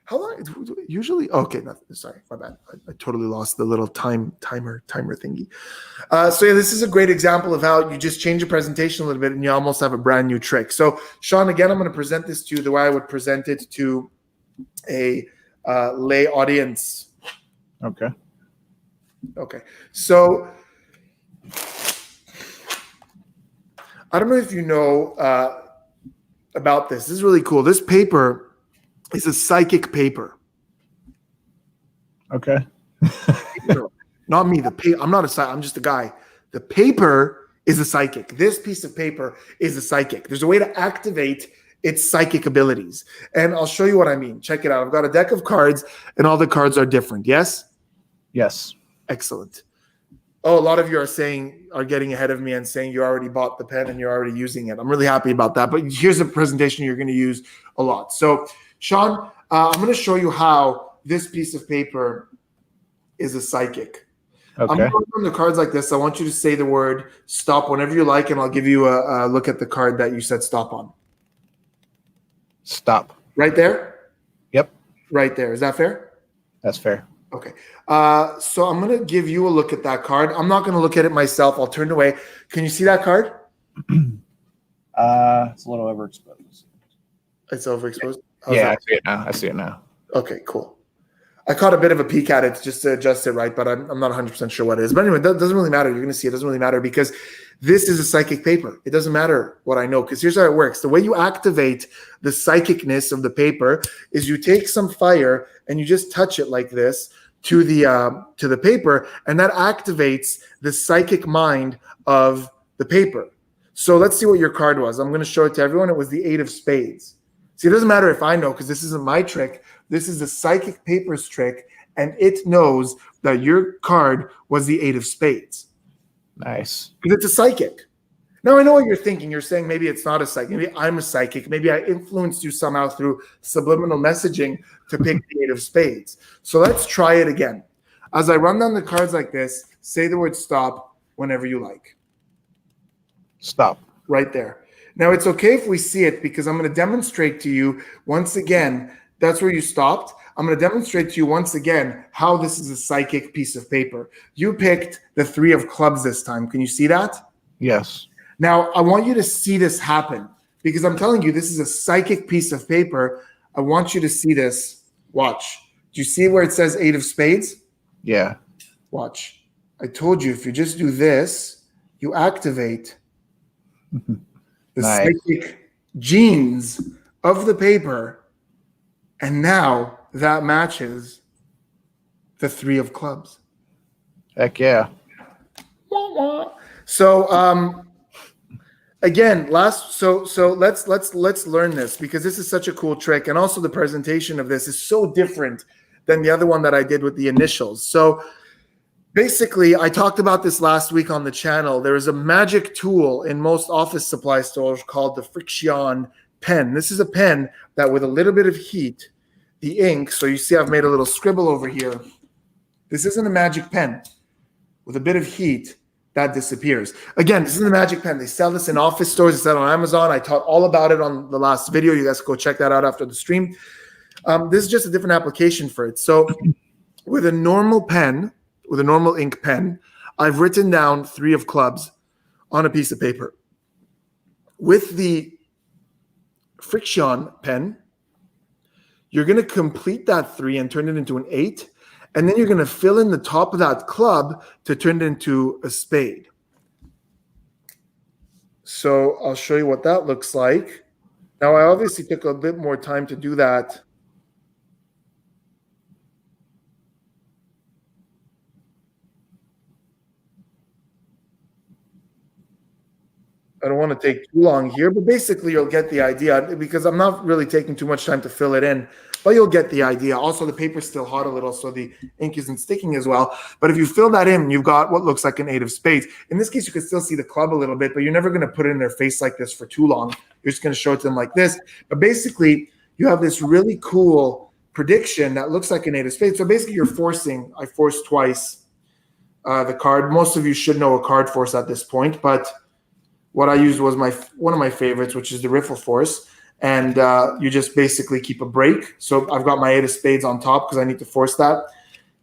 How long? Usually? Okay, nothing. Sorry, my bad. I totally lost the little timer thingy. So yeah, this is a great example of how you just change your presentation a little bit and you almost have a brand new trick. So Sean, again, I'm going to present this to you the way I would present it to a lay audience. Okay. Okay. So I don't know if you know about this. This is really cool. This paper is a psychic paper. Okay. Not me. I'm not a psychic. I'm just a guy. The paper is a psychic. This piece of paper is a psychic. There's a way to activate its psychic abilities. And I'll show you what I mean. Check it out. I've got a deck of cards, and all the cards are different. Yes? Yes. Excellent. Oh, a lot of you are getting ahead of me and saying you already bought the pen and you're already using it. I'm really happy about that. But here's a presentation you're going to use a lot. So, Sean, I'm going to show you how this piece of paper is a psychic. Okay. I'm going from the cards like this. I want you to say the word stop whenever you like, and I'll give you a look at the card that you said stop on. Stop. Right there? Yep. Right there. Is that fair? That's fair. Okay. So I'm going to give you a look at that card. I'm not going to look at it myself. I'll turn away. Can you see that card? It's a little overexposed. It's overexposed? Yeah, I see it now. Okay, cool. I caught a bit of a peek at it just to adjust it right, but I'm not 100% sure what it is. But anyway, that doesn't really matter. You're going to see it. Doesn't really matter because this is a psychic paper. It doesn't matter what I know because here's how it works. The way you activate the psychicness of the paper is you take some fire and you just touch it like this to the paper, and that activates the psychic mind of the paper. So let's see what your card was. I'm going to show it to everyone. It was the 8 of spades. See, it doesn't matter if I know because this isn't my trick. This is the psychic papers trick, and it knows that your card was the 8 of spades. Nice. Because it's a psychic. Now, I know what you're thinking. You're saying maybe it's not a psychic. Maybe I'm a psychic. Maybe I influenced you somehow through subliminal messaging to pick the 8 of spades. So let's try it again. As I run down the cards like this, say the word stop whenever you like. Stop. Right there. Now, it's okay if we see it because I'm going to demonstrate to you once again. That's where you stopped. I'm going to demonstrate to you once again how this is a psychic piece of paper. You picked the 3 of clubs this time. Can you see that? Yes. Now, I want you to see this happen because I'm telling you, this is a psychic piece of paper. I want you to see this. Watch. Do you see where it says 8 of spades? Yeah. Watch. I told you, if you just do this, you activate the Nice. psychic genes of the paper. And now that matches the 3 of clubs. Heck yeah. So again, so let's learn this because this is such a cool trick, and also the presentation of this is so different than the other one that I did with the initials. So basically, I talked about this last week on the channel. There is a magic tool in most office supply stores called the Friction pen. This is a pen that with a little bit of heat, the ink, so you see I've made a little scribble over here. This isn't a magic pen. With a bit of heat, that disappears. Again, this isn't a magic pen. They sell this in office stores. They sell it on Amazon. I taught all about it on the last video. You guys go check that out after the stream. This is just a different application for it. So with a normal pen, with a normal ink pen, I've written down 3 of clubs on a piece of paper. With the Friction pen, you're going to complete that 3 and turn it into an 8. And then you're going to fill in the top of that club to turn it into a spade. So I'll show you what that looks like. Now, I obviously took a bit more time to do that. I don't want to take too long here, but basically you'll get the idea because I'm not really taking too much time to fill it in, but you'll get the idea. Also, the paper's still hot a little, so the ink isn't sticking as well. But if you fill that in, you've got what looks like an 8 of spades. In this case, you can still see the club a little bit, but you're never going to put it in their face like this for too long. You're just going to show it to them like this. But basically, you have this really cool prediction that looks like an 8 of spades. So basically, you're forcing. I forced twice the card. Most of you should know a card force at this point, but what I used was one of my favorites, which is the riffle force. And you just basically keep a break. So I've got my 8 of spades on top because I need to force that.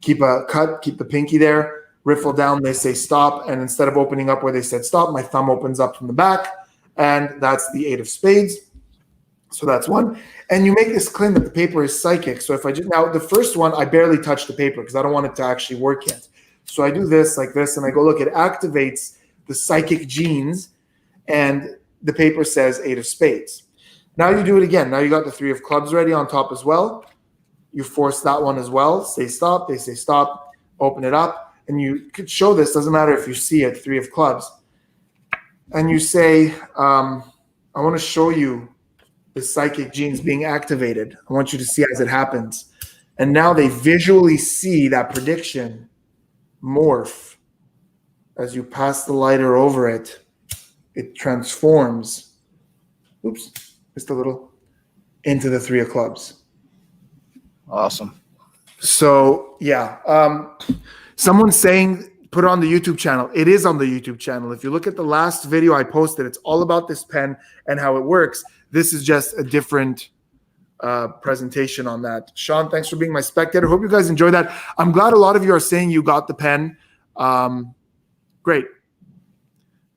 Keep a cut, keep the pinky there, riffle down, they say stop. And instead of opening up where they said stop, my thumb opens up from the back. And that's the 8 of spades. So that's one. And you make this claim that the paper is psychic. So if I just, now the first one, I barely touch the paper because I don't want it to actually work yet. So I do this like this, and I go, look, it activates the psychic genes. And the paper says 8 of spades. Now you do it again. Now you got the 3 of clubs ready on top as well. You force that one as well. Say stop. They say stop. Open it up. And you could show this. Doesn't matter if you see it, 3 of clubs. And you say, I want to show you the psychic genes being activated. I want you to see as it happens. And now they visually see that prediction morph. As you pass the lighter over it, it transforms. Oops, just a little. Into the 3 of clubs. Awesome. So yeah, someone's saying put it on the YouTube channel. It is on the YouTube channel. If you look at the last video I posted, it's all about this pen and how it works. This is just a different presentation on that. Sean, thanks for being my spectator. Hope you guys enjoy that. I'm glad a lot of you are saying you got the pen. Great.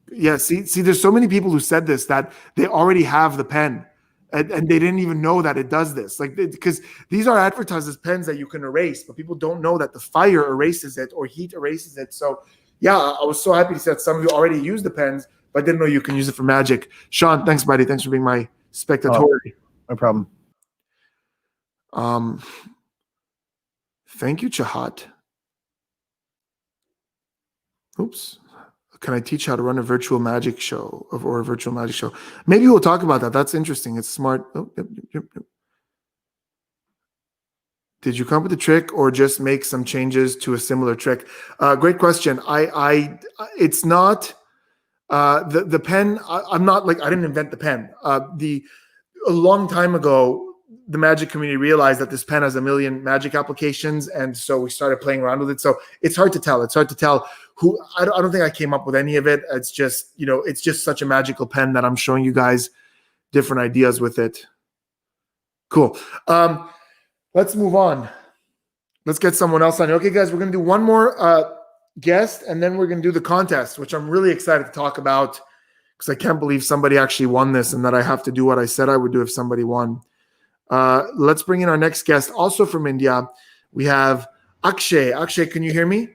Yeah, see, there's so many people who said this that they already have the pen. And they didn't even know that it does this. Like, because these are advertised as pens that you can erase, but people don't know that the fire erases it or heat erases it. So, yeah, I was so happy to see that some of you already use the pens, but didn't know you can use it for magic. Sean, thanks, buddy. Thanks for being my spectator. No problem. Thank you, Chahat. Oops. Can I teach how to run a virtual magic show or a virtual magic show? Maybe we'll talk about that. That's interesting. It's smart. Oh, yep. Did you come up with a trick or just make some changes to a similar trick? Great question. It's not the pen. I'm not like, I didn't invent the pen. A long time ago, the magic community realized that this pen has a million magic applications, and so we started playing around with it. So it's hard to tell. It's hard to tell who. I don't think I came up with any of it. It's just, it's just such a magical pen that I'm showing you guys different ideas with it. Cool. Let's move on. Let's get someone else on. Okay, guys, we're going to do one more guest, and then we're going to do the contest, which I'm really excited to talk about because I can't believe somebody actually won this and that I have to do what I said I would do if somebody won. Let's bring in our next guest, also from India. We have Akshay. Akshay, can you hear me?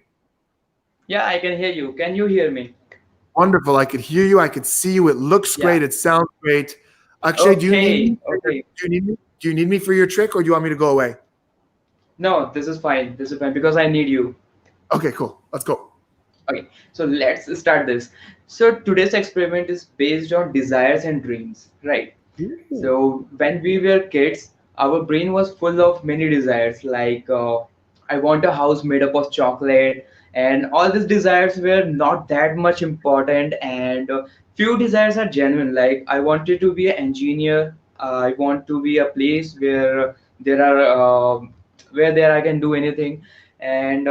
Yeah, I can hear you. Can you hear me? Wonderful. I could hear you. I could see you. It looks great. It sounds great. Akshay, do you need me? Okay. Do you need me for your trick, or do you want me to go away? No, this is fine. This is fine because I need you. Okay, cool. Let's go. Okay, so let's start this. So today's experiment is based on desires and dreams, right? Ooh. So when we were kids, our brain was full of many desires, like I want a house made up of chocolate, and all these desires were not that much important, and few desires are genuine, like I wanted to be an engineer. I want to be a place where there I can do anything, and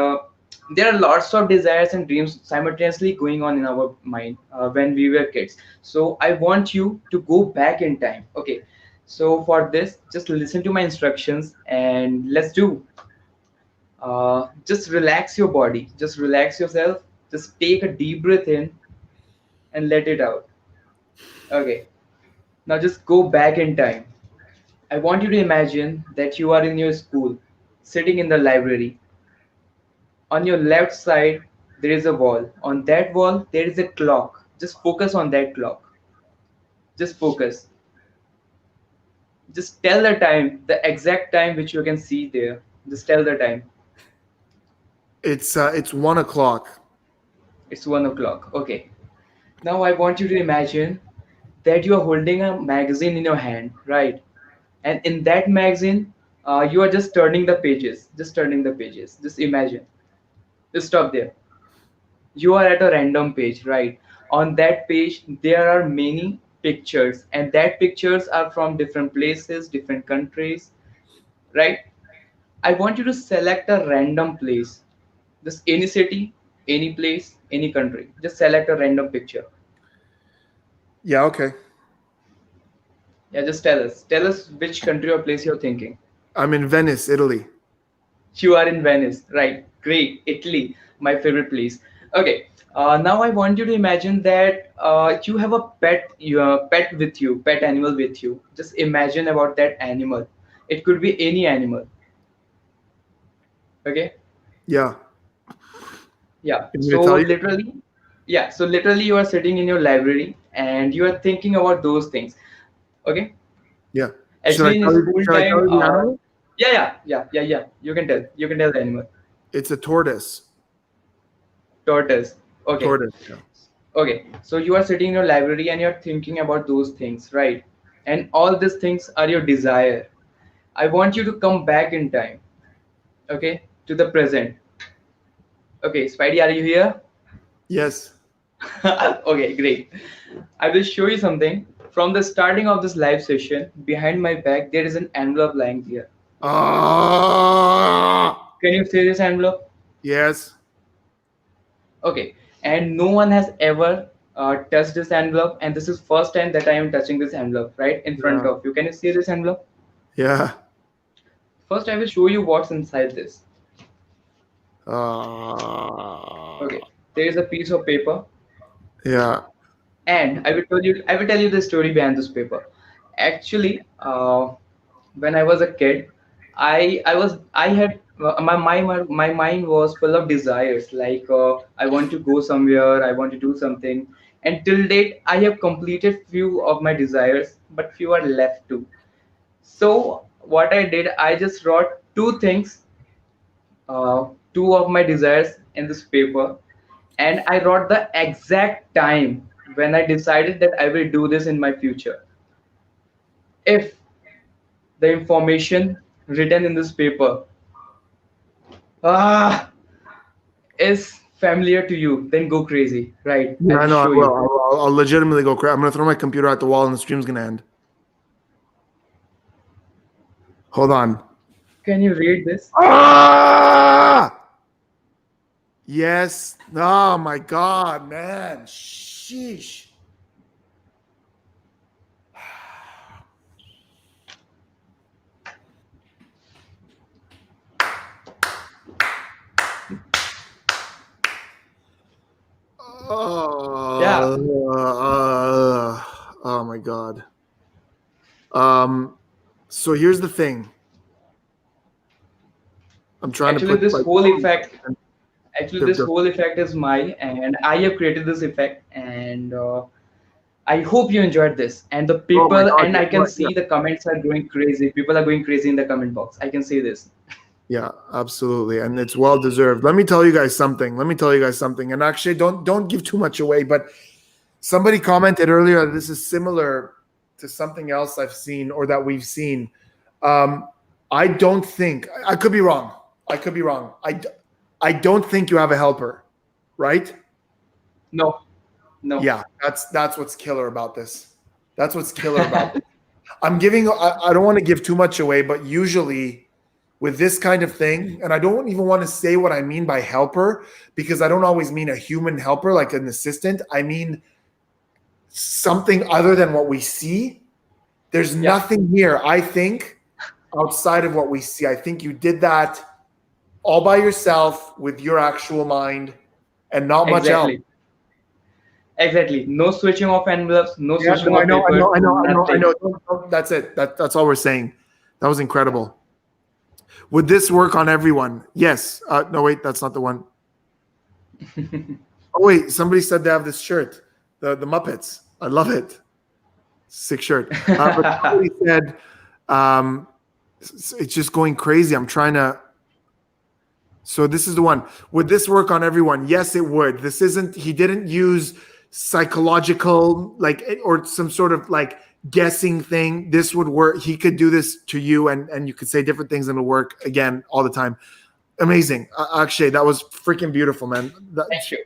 there are lots of desires and dreams simultaneously going on in our mind when we were kids. So I want you to go back in time. Okay, so for this, just listen to my instructions and let's do. Just relax your body, just relax yourself, just take a deep breath in and let it out. Okay, now just go back in time. I want you to imagine that you are in your school, sitting in the library. On your left side, there is a wall. On that wall, there is a clock. Just focus on that clock. Just focus. Just tell the time, the exact time which you can see there. Just tell the time. It's 1 o'clock. It's 1 o'clock. Okay. Now I want you to imagine that you are holding a magazine in your hand, right? And in that magazine, you are just turning the pages. Just turning the pages. Just imagine. Just stop there. You are at a random page, right? On that page there are many pictures, and that pictures are from different places, different countries, right? I want you to select a random place, just any city, any place, any country. Just select a random picture. Yeah, okay. Yeah, just tell us which country or place you're thinking. I'm in Venice, Italy. You are in Venice, right? Great. Italy, my favorite place. Okay. Now I want you to imagine that you have a pet with you, pet animal with you. Just imagine about that animal. It could be any animal. Okay. Yeah. Yeah. In So Italy? literally, yeah. So literally, you are sitting in your library, and you are thinking about those things. Okay. Yeah. Actually, in school Should I tell time, you the animal? yeah. You can tell. You can tell the animal. It's a tortoise. Tortoise. Okay. Tortoise. Yeah. Okay. So you are sitting in your library and you're thinking about those things, right? And all these things are your desire. I want you to come back in time. Okay, to the present. Okay, Spidey, are you here? Yes. Okay, great. I will show you something. From the starting of this live session, behind my back, there is an envelope lying here. Ah. Can you see this envelope? Yes. Okay, and no one has ever touched this envelope, and this is first time that I am touching this envelope right in front Yeah. of you. Can you see this envelope? Yeah. First, I will show you what's inside this. Ah. Okay, there is a piece of paper, Yeah. and I will tell you the story behind this paper. Actually, when I was a kid, I had my mind was full of desires. Like I want to go somewhere, I want to do something. And till date, I have completed few of my desires, but few are left too. So what I did, I just wrote two things, two of my desires in this paper, and I wrote the exact time when I decided that I will do this in my future. If the information written in this paper ah is familiar to you, then go crazy, right? I Yeah, will I know. I show will. you. I'll legitimately go crazy. I'm gonna throw my computer at the wall, and the stream's gonna end. Hold on. Can you read this? Ah! Yes. Oh my God, man. Sheesh. Yeah. Oh my God. So here's the thing. I'm trying Actually, to put this whole effect actually this the- whole effect is mine, and I have created this effect, and I hope you enjoyed this. And the oh my people, God. and I can Yeah, see the comments are going crazy. People are going crazy in the comment box. I can see this. yeah, absolutely. And it's well deserved. Let me tell you guys something. And actually don't give too much away, but somebody commented earlier that this is similar to something else I've seen or that we've seen. I don't think I could be wrong. I don't think you have a helper, right? No, no. Yeah, that's what's killer about this. That's what's killer about this. I don't want to give too much away, but usually with this kind of thing, and I don't even want to say what I mean by helper because I don't always mean a human helper like an assistant. I mean something other than what we see. There's Yeah. nothing here, I think, outside of what we see. I think you did that all by yourself with your actual mind and not much else. Exactly. No switching off envelopes, no Yeah, switching no, I off know. paper, nothing. That's it. That's all we're saying. That was incredible. Would this work on everyone? Yes. No, wait, that's not the one. Oh, wait, somebody said they have this shirt, the Muppets. I love it. Sick shirt. But somebody said it's just going crazy. I'm trying to. So this is the one. Would this work on everyone? Yes, it would. This isn't. He didn't use psychological or some sort of guessing thing. This would work. He could do this to you, and you could say different things, and it'll work again all the time. Amazing, Akshay. That was freaking beautiful, man. Thank you.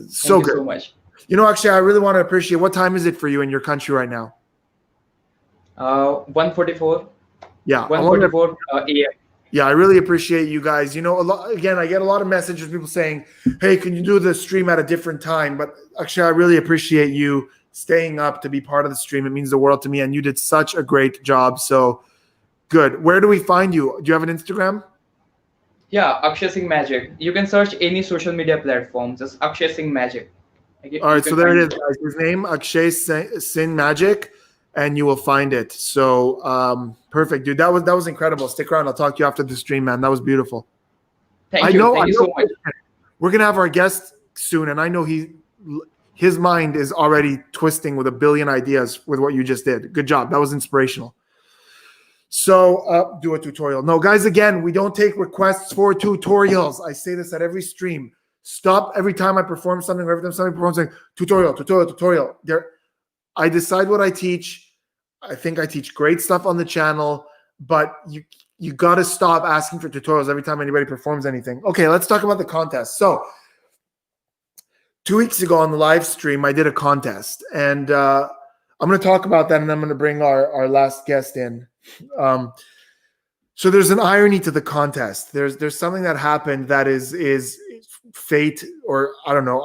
So Thank good. you so much. You know, Akshay, I really want to appreciate. What time is it for you in your country right now? 1:44. Yeah, 1:44 a.m. Yeah, I really appreciate you guys. You know, again, I get a lot of messages, people saying, "Hey, can you do the stream at a different time?" But actually, I really appreciate you staying up to be part of the stream. It means the world to me, and you did such a great job. So good. Where do we find you? Do you have an Instagram? Yeah, Akshay Singh Magic. You can search any social media platform, just Akshay Singh Magic. Okay, All you right, can so there find it is, guys. His name, Akshay Sin Magic, and you will find it. So perfect, dude. That was incredible. Stick around. I'll talk to you after the stream, man. That was beautiful. Thank you. Thank you so much. We're gonna have our guest soon, and I know his mind is already twisting with a billion ideas with what you just did. Good job. That was inspirational. So do a tutorial. No, guys, again, we don't take requests for tutorials. I say this at every stream. Stop every time I perform something, or every time somebody performs something, tutorial. I decide what I teach. I think I teach great stuff on the channel, but you got to stop asking for tutorials every time anybody performs anything. Okay, let's talk about the contest. So 2 weeks ago on the live stream, I did a contest, and I'm going to talk about that, and I'm going to bring our last guest in. So there's an irony to the contest. There's something that happened that is fate, or I don't know,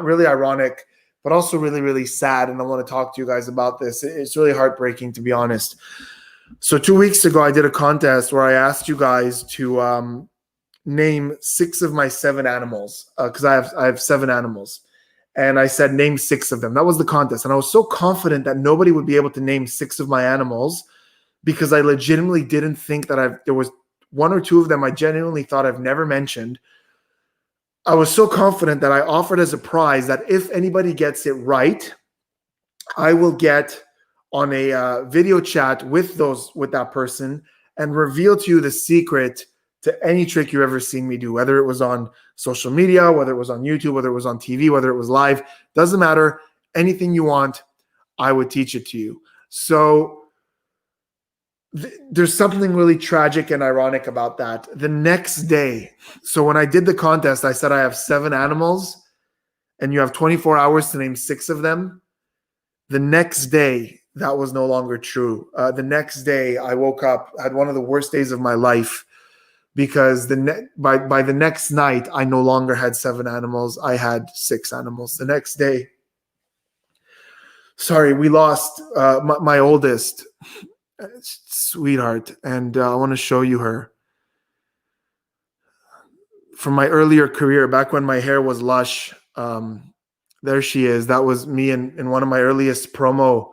really ironic, but also really, really sad. And I want to talk to you guys about this. It's really heartbreaking, to be honest. So 2 weeks ago, I did a contest where I asked you guys to name 6 of my 7 animals, because I have 7 animals. And I said, name 6 of them. That was the contest. And I was so confident that nobody would be able to name 6 of my animals, because I legitimately didn't think that there was 1 or 2 of them I genuinely thought I've never mentioned. I was so confident that I offered as a prize that if anybody gets it right, I will get on a video chat with that person and reveal to you the secret to any trick you've ever seen me do, whether it was on social media, whether it was on YouTube, whether it was on TV, whether it was live, doesn't matter. Anything you want, I would teach it to you. So there's something really tragic and ironic about that. The next day, so when I did the contest, I said I have 7 animals and you have 24 hours to name 6 of them. The next day, that was no longer true. The next day, I woke up, had one of the worst days of my life, because by the next night, I no longer had 7 animals. I had 6 animals. The next day, sorry, we lost my oldest sweetheart, and I want to show you her. From my earlier career, back when my hair was lush, there she is. That was me in one of my earliest promo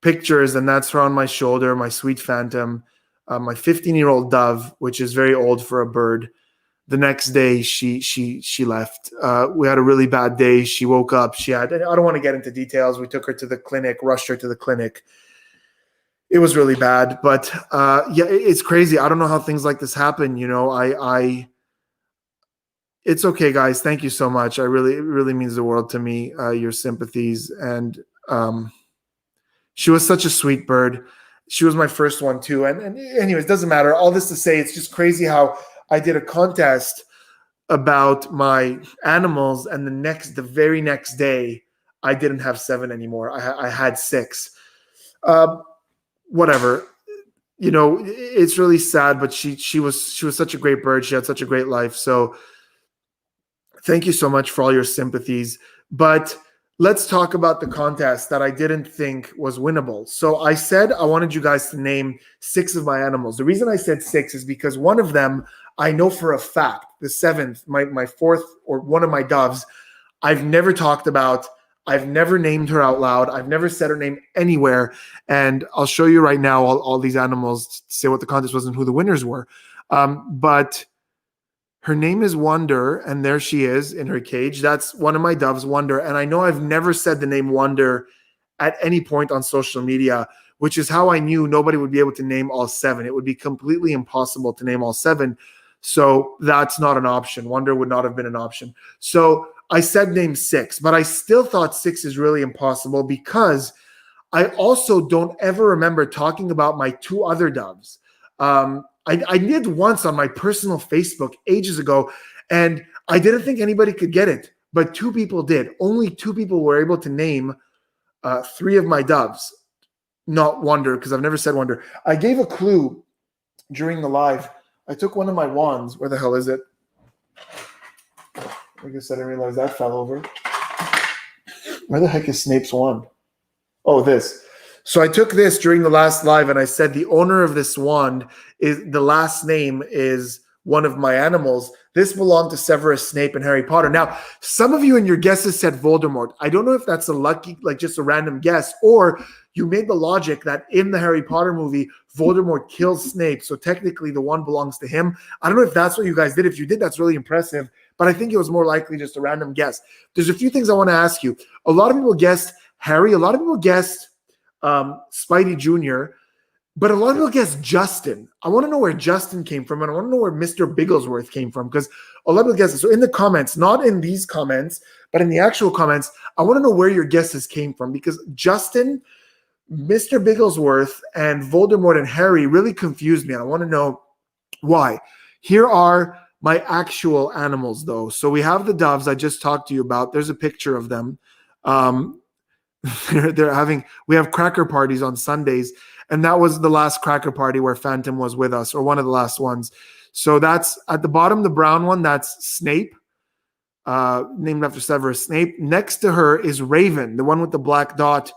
pictures, and that's her on my shoulder, my sweet phantom, my 15-year-old dove, which is very old for a bird. The next day, she left. We had a really bad day. She woke up. I don't want to get into details. We took her to the clinic, rushed her to the clinic. It was really bad, but yeah, it's crazy. I don't know how things like this happen. You know, it's okay, guys. Thank you so much. It really means the world to me, your sympathies. And she was such a sweet bird. She was my first one too. And anyways, doesn't matter. All this to say, it's just crazy how I did a contest about my animals, and the very next day, I didn't have 7 anymore. I had 6. Whatever, you know, it's really sad, but she was such a great bird. She had such a great life. So thank you so much for all your sympathies. But let's talk about the contest that I didn't think was winnable. So I said I wanted you guys to name 6 of my animals. The reason I said 6 is because one of them I know for a fact, the 7th, my 4th, or one of my doves, I've never talked about. I've never named her out loud. I've never said her name anywhere. And I'll show you right now all these animals to say what the contest was and who the winners were. But her name is Wonder, and there she is in her cage. That's one of my doves, Wonder. And I know I've never said the name Wonder at any point on social media, which is how I knew nobody would be able to name all 7. It would be completely impossible to name all 7. So that's not an option. Wonder would not have been an option. So I said name 6, but I still thought 6 is really impossible, because I also don't ever remember talking about my 2 other doves. I did once on my personal Facebook ages ago, and I didn't think anybody could get it, but 2 people did. Only 2 people were able to name 3 of my doves, not Wonder, because I've never said Wonder. I gave a clue during the live. I took one of my wands. Where the hell is it? I guess I didn't realize that fell over. Where the heck is Snape's wand? Oh, this. So I took this during the last live, and I said the owner of this wand, the last name is one of my animals. This belonged to Severus Snape and Harry Potter. Now, some of you in your guesses said Voldemort. I don't know if that's a lucky, like just a random guess, or you made the logic that in the Harry Potter movie, Voldemort kills Snape. So technically the wand belongs to him. I don't know if that's what you guys did. If you did, that's really impressive. but I think it was more likely just a random guess. There's a few things I want to ask you. A lot of people guessed Harry. A lot of people guessed Spidey Jr., but a lot of people guessed Justin. I want to know where Justin came from, and I want to know where Mr. Bigglesworth came from, because a lot of people guessed it. So in the comments, not in these comments, but in the actual comments, I want to know where your guesses came from, because Justin, Mr. Bigglesworth, and Voldemort and Harry really confused me, and I want to know why. Here are my actual animals, though. So we have the doves I just talked to you about. There's a picture of them. We have cracker parties on Sundays, and that was the last cracker party where Phantom was with us, or one of the last ones. So that's at the bottom, the brown one, that's Snape, named after Severus Snape. Next to her is Raven, the one with the black dot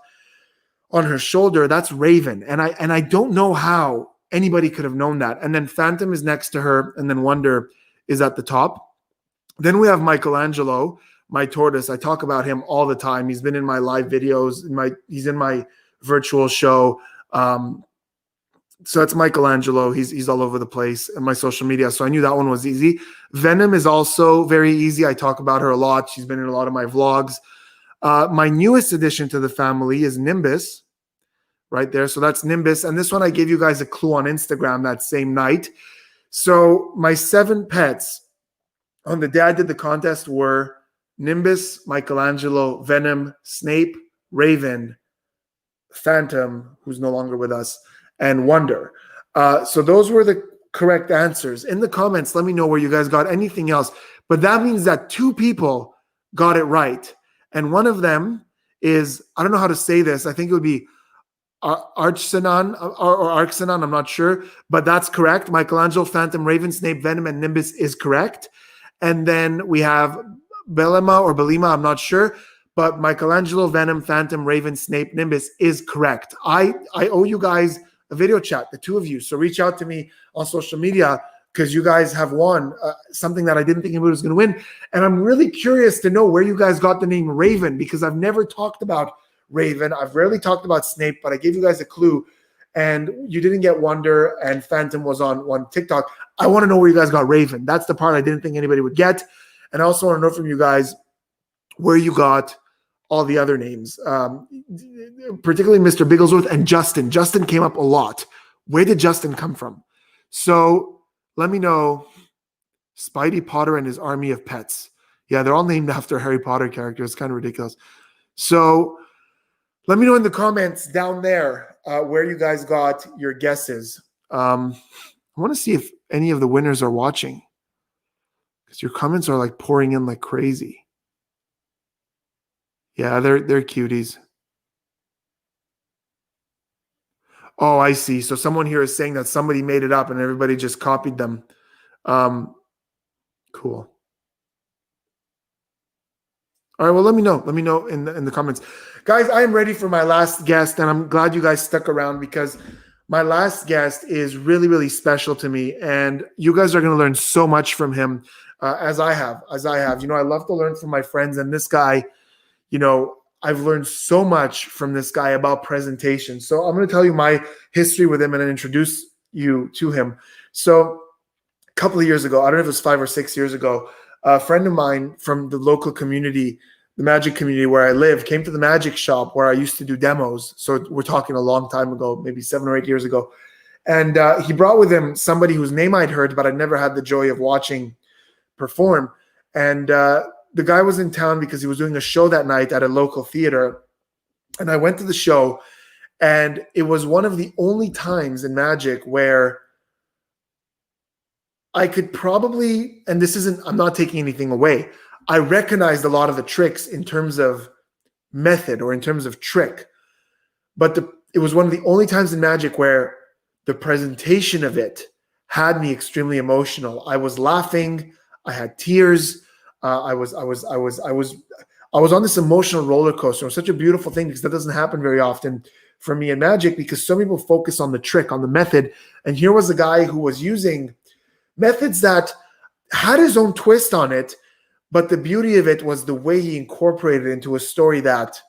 on her shoulder. That's Raven. And I don't know how anybody could have known that. And then Phantom is next to her, and then Wonder is at the top. Then we have Michelangelo, my tortoise. I talk about him all the time. He's been in my live videos. He's in my virtual show. So that's Michelangelo. He's all over the place in my social media. So I knew that one was easy. Venom is also very easy. I talk about her a lot. She's been in a lot of my vlogs. My newest addition to the family is Nimbus, right there. So that's Nimbus. And this one, I gave you guys a clue on Instagram that same night. So my 7 pets on the day I did the contest were Nimbus, Michelangelo, Venom, Snape, Raven, Phantom, who's no longer with us, and Wonder. So those were the correct answers. In the comments, let me know where you guys got anything else. But that means that 2 people got it right. And one of them is, I don't know how to say this. I think it would be Archsenon or Arxenon. I'm not sure. But that's correct. Michelangelo, Phantom, Raven, Snape, Venom, and Nimbus is correct. And then we have Belema or Belima. I'm not sure. But Michelangelo, Venom, Phantom, Raven, Snape, Nimbus is correct. I owe you guys a video chat, the 2 of you. So reach out to me on social media, because you guys have won something that I didn't think anybody was going to win. And I'm really curious to know where you guys got the name Raven, because I've never talked about Raven. I've rarely talked about Snape, but I gave you guys a clue. And you didn't get Wonder, and Phantom was on one TikTok. I want to know where you guys got Raven. That's the part I didn't think anybody would get. And I also want to know from you guys where you got all the other names, particularly Mr. Bigglesworth and Justin. Justin came up a lot. Where did Justin come from? So let me know. Spidey, Potter, and his army of pets. Yeah, they're all named after Harry Potter characters. It's kind of ridiculous. So let me know in the comments down there where you guys got your guesses. I want to see if any of the winners are watching, because your comments are like pouring in like crazy. Yeah, they're cuties. Oh, I see. So someone here is saying that somebody made it up and everybody just copied them. Cool. All right, well, let me know. Let me know in the comments. Guys, I am ready for my last guest, and I'm glad you guys stuck around, because my last guest is really, really special to me, and you guys are going to learn so much from him, as I have. You know, I love to learn from my friends, and this guy, you know, I've learned so much from this guy about presentation. So I'm going to tell you my history with him and then introduce you to him. So a couple of years ago, I don't know if it was 5 or 6 years ago, a friend of mine from the local community, the magic community where I live, came to the magic shop where I used to do demos. So we're talking a long time ago, maybe 7 or 8 years ago. And he brought with him somebody whose name I'd heard, but I'd never had the joy of watching perform. And the guy was in town because he was doing a show that night at a local theater. And I went to the show, and it was one of the only times in magic where I could probably, and this isn't, I'm not taking anything away, I recognized a lot of the tricks in terms of method or in terms of trick. But it was one of the only times in magic where the presentation of it had me extremely emotional. I was laughing. I had tears. I was on this emotional roller coaster. It was such a beautiful thing, because that doesn't happen very often for me in magic, because so many people focus on the trick, on the method. And here was a guy who was using methods that had his own twist on it, but the beauty of it was the way he incorporated it into a story that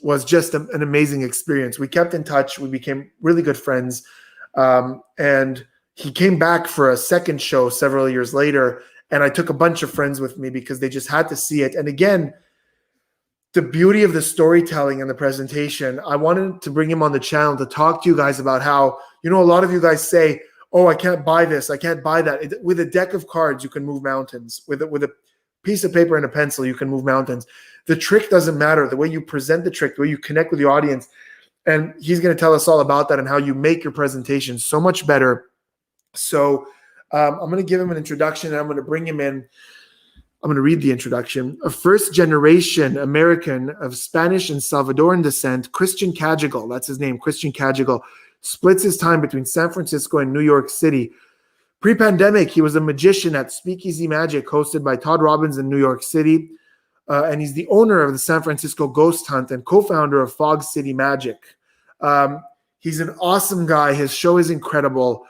was just an amazing experience. We kept in touch. We became really good friends. And he came back for a second show several years later, And I took a bunch of friends with me because they just had to see it. And again, the beauty of the storytelling and the presentation, I wanted to bring him on the channel to talk to you guys about how, a lot of you guys say, oh, I can't buy this, I can't buy that. With a deck of cards, you can move mountains. With a piece of paper and a pencil, you can move mountains. The trick doesn't matter. The way you present the trick, the way you connect with the audience. And he's going to tell us all about that and how you make your presentation so much better. So I'm going to give him an introduction, and I'm going to bring him in. I'm going to read the introduction. A first-generation American of Spanish and Salvadoran descent, Christian Cajigal, that's his name, Christian Cajigal, splits his time between San Francisco and New York City. Pre-pandemic, he was a magician at Speakeasy Magic, hosted by Todd Robbins in New York City. And he's the owner of the San Francisco Ghost Hunt and co-founder of Fog City Magic. He's an awesome guy. His show is incredible.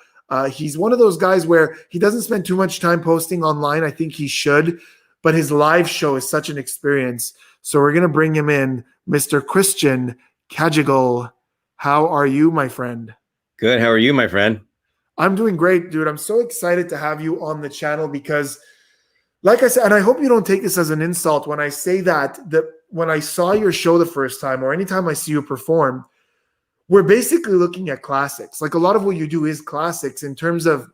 He's one of those guys where he doesn't spend too much time posting online. I think he should, but his live show is such an experience. So we're going to bring him in, Mr. Christian Cajigal. How are you, my friend? Good. How are you, my friend? I'm doing great, dude. I'm so excited to have you on the channel because, like I said, and I hope you don't take this as an insult when I say that when I saw your show the first time or anytime I see you perform, we're basically looking at classics. Like a lot of what you do is classics in terms of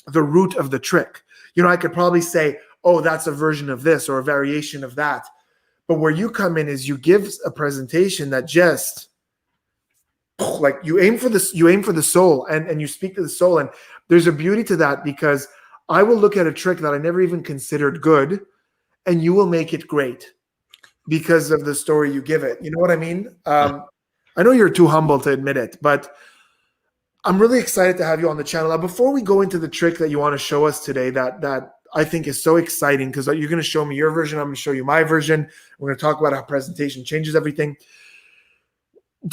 the root of the trick. I could probably say, oh, that's a version of this or a variation of that. But where you come in is you give a presentation that just like you aim for the soul and you speak to the soul. And there's a beauty to that because I will look at a trick that I never even considered good and you will make it great because of the story you give it. You know what I mean? I know you're too humble to admit it, but I'm really excited to have you on the channel. Now, before we go into the trick that you want to show us today, that I think is so exciting because you're going to show me your version, I'm going to show you my version. We're going to talk about how presentation changes everything.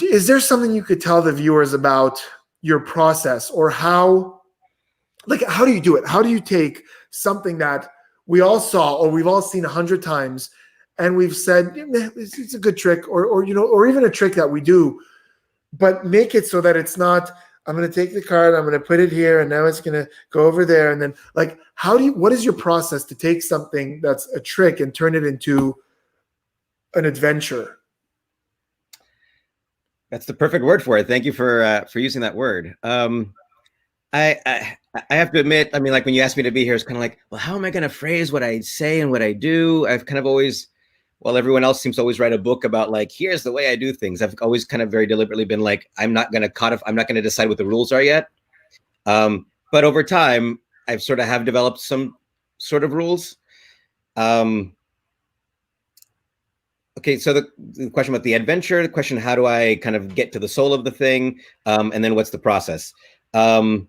Is there something you could tell the viewers about your process or how do you do it? How do you take something that we all saw or we've all seen 100 times and we've said, it's a good trick or even a trick that we do, but make it so that it's not, I'm going to take the card, I'm going to put it here, and now it's going to go over there. And then what is your process to take something that's a trick and turn it into an adventure? That's the perfect word for it. Thank you for using that word. I have to admit, I mean, like when you asked me to be here, it's kind of like, well, how am I going to phrase what I say and what I do? I've kind of always, while everyone else seems to always write a book about like, here's the way I do things. I've always kind of very deliberately been like, I'm not going to decide what the rules are yet. But over time, I've sort of have developed some sort of rules. Okay, so the question about the adventure, the question, how do I kind of get to the soul of the thing? And then what's the process? How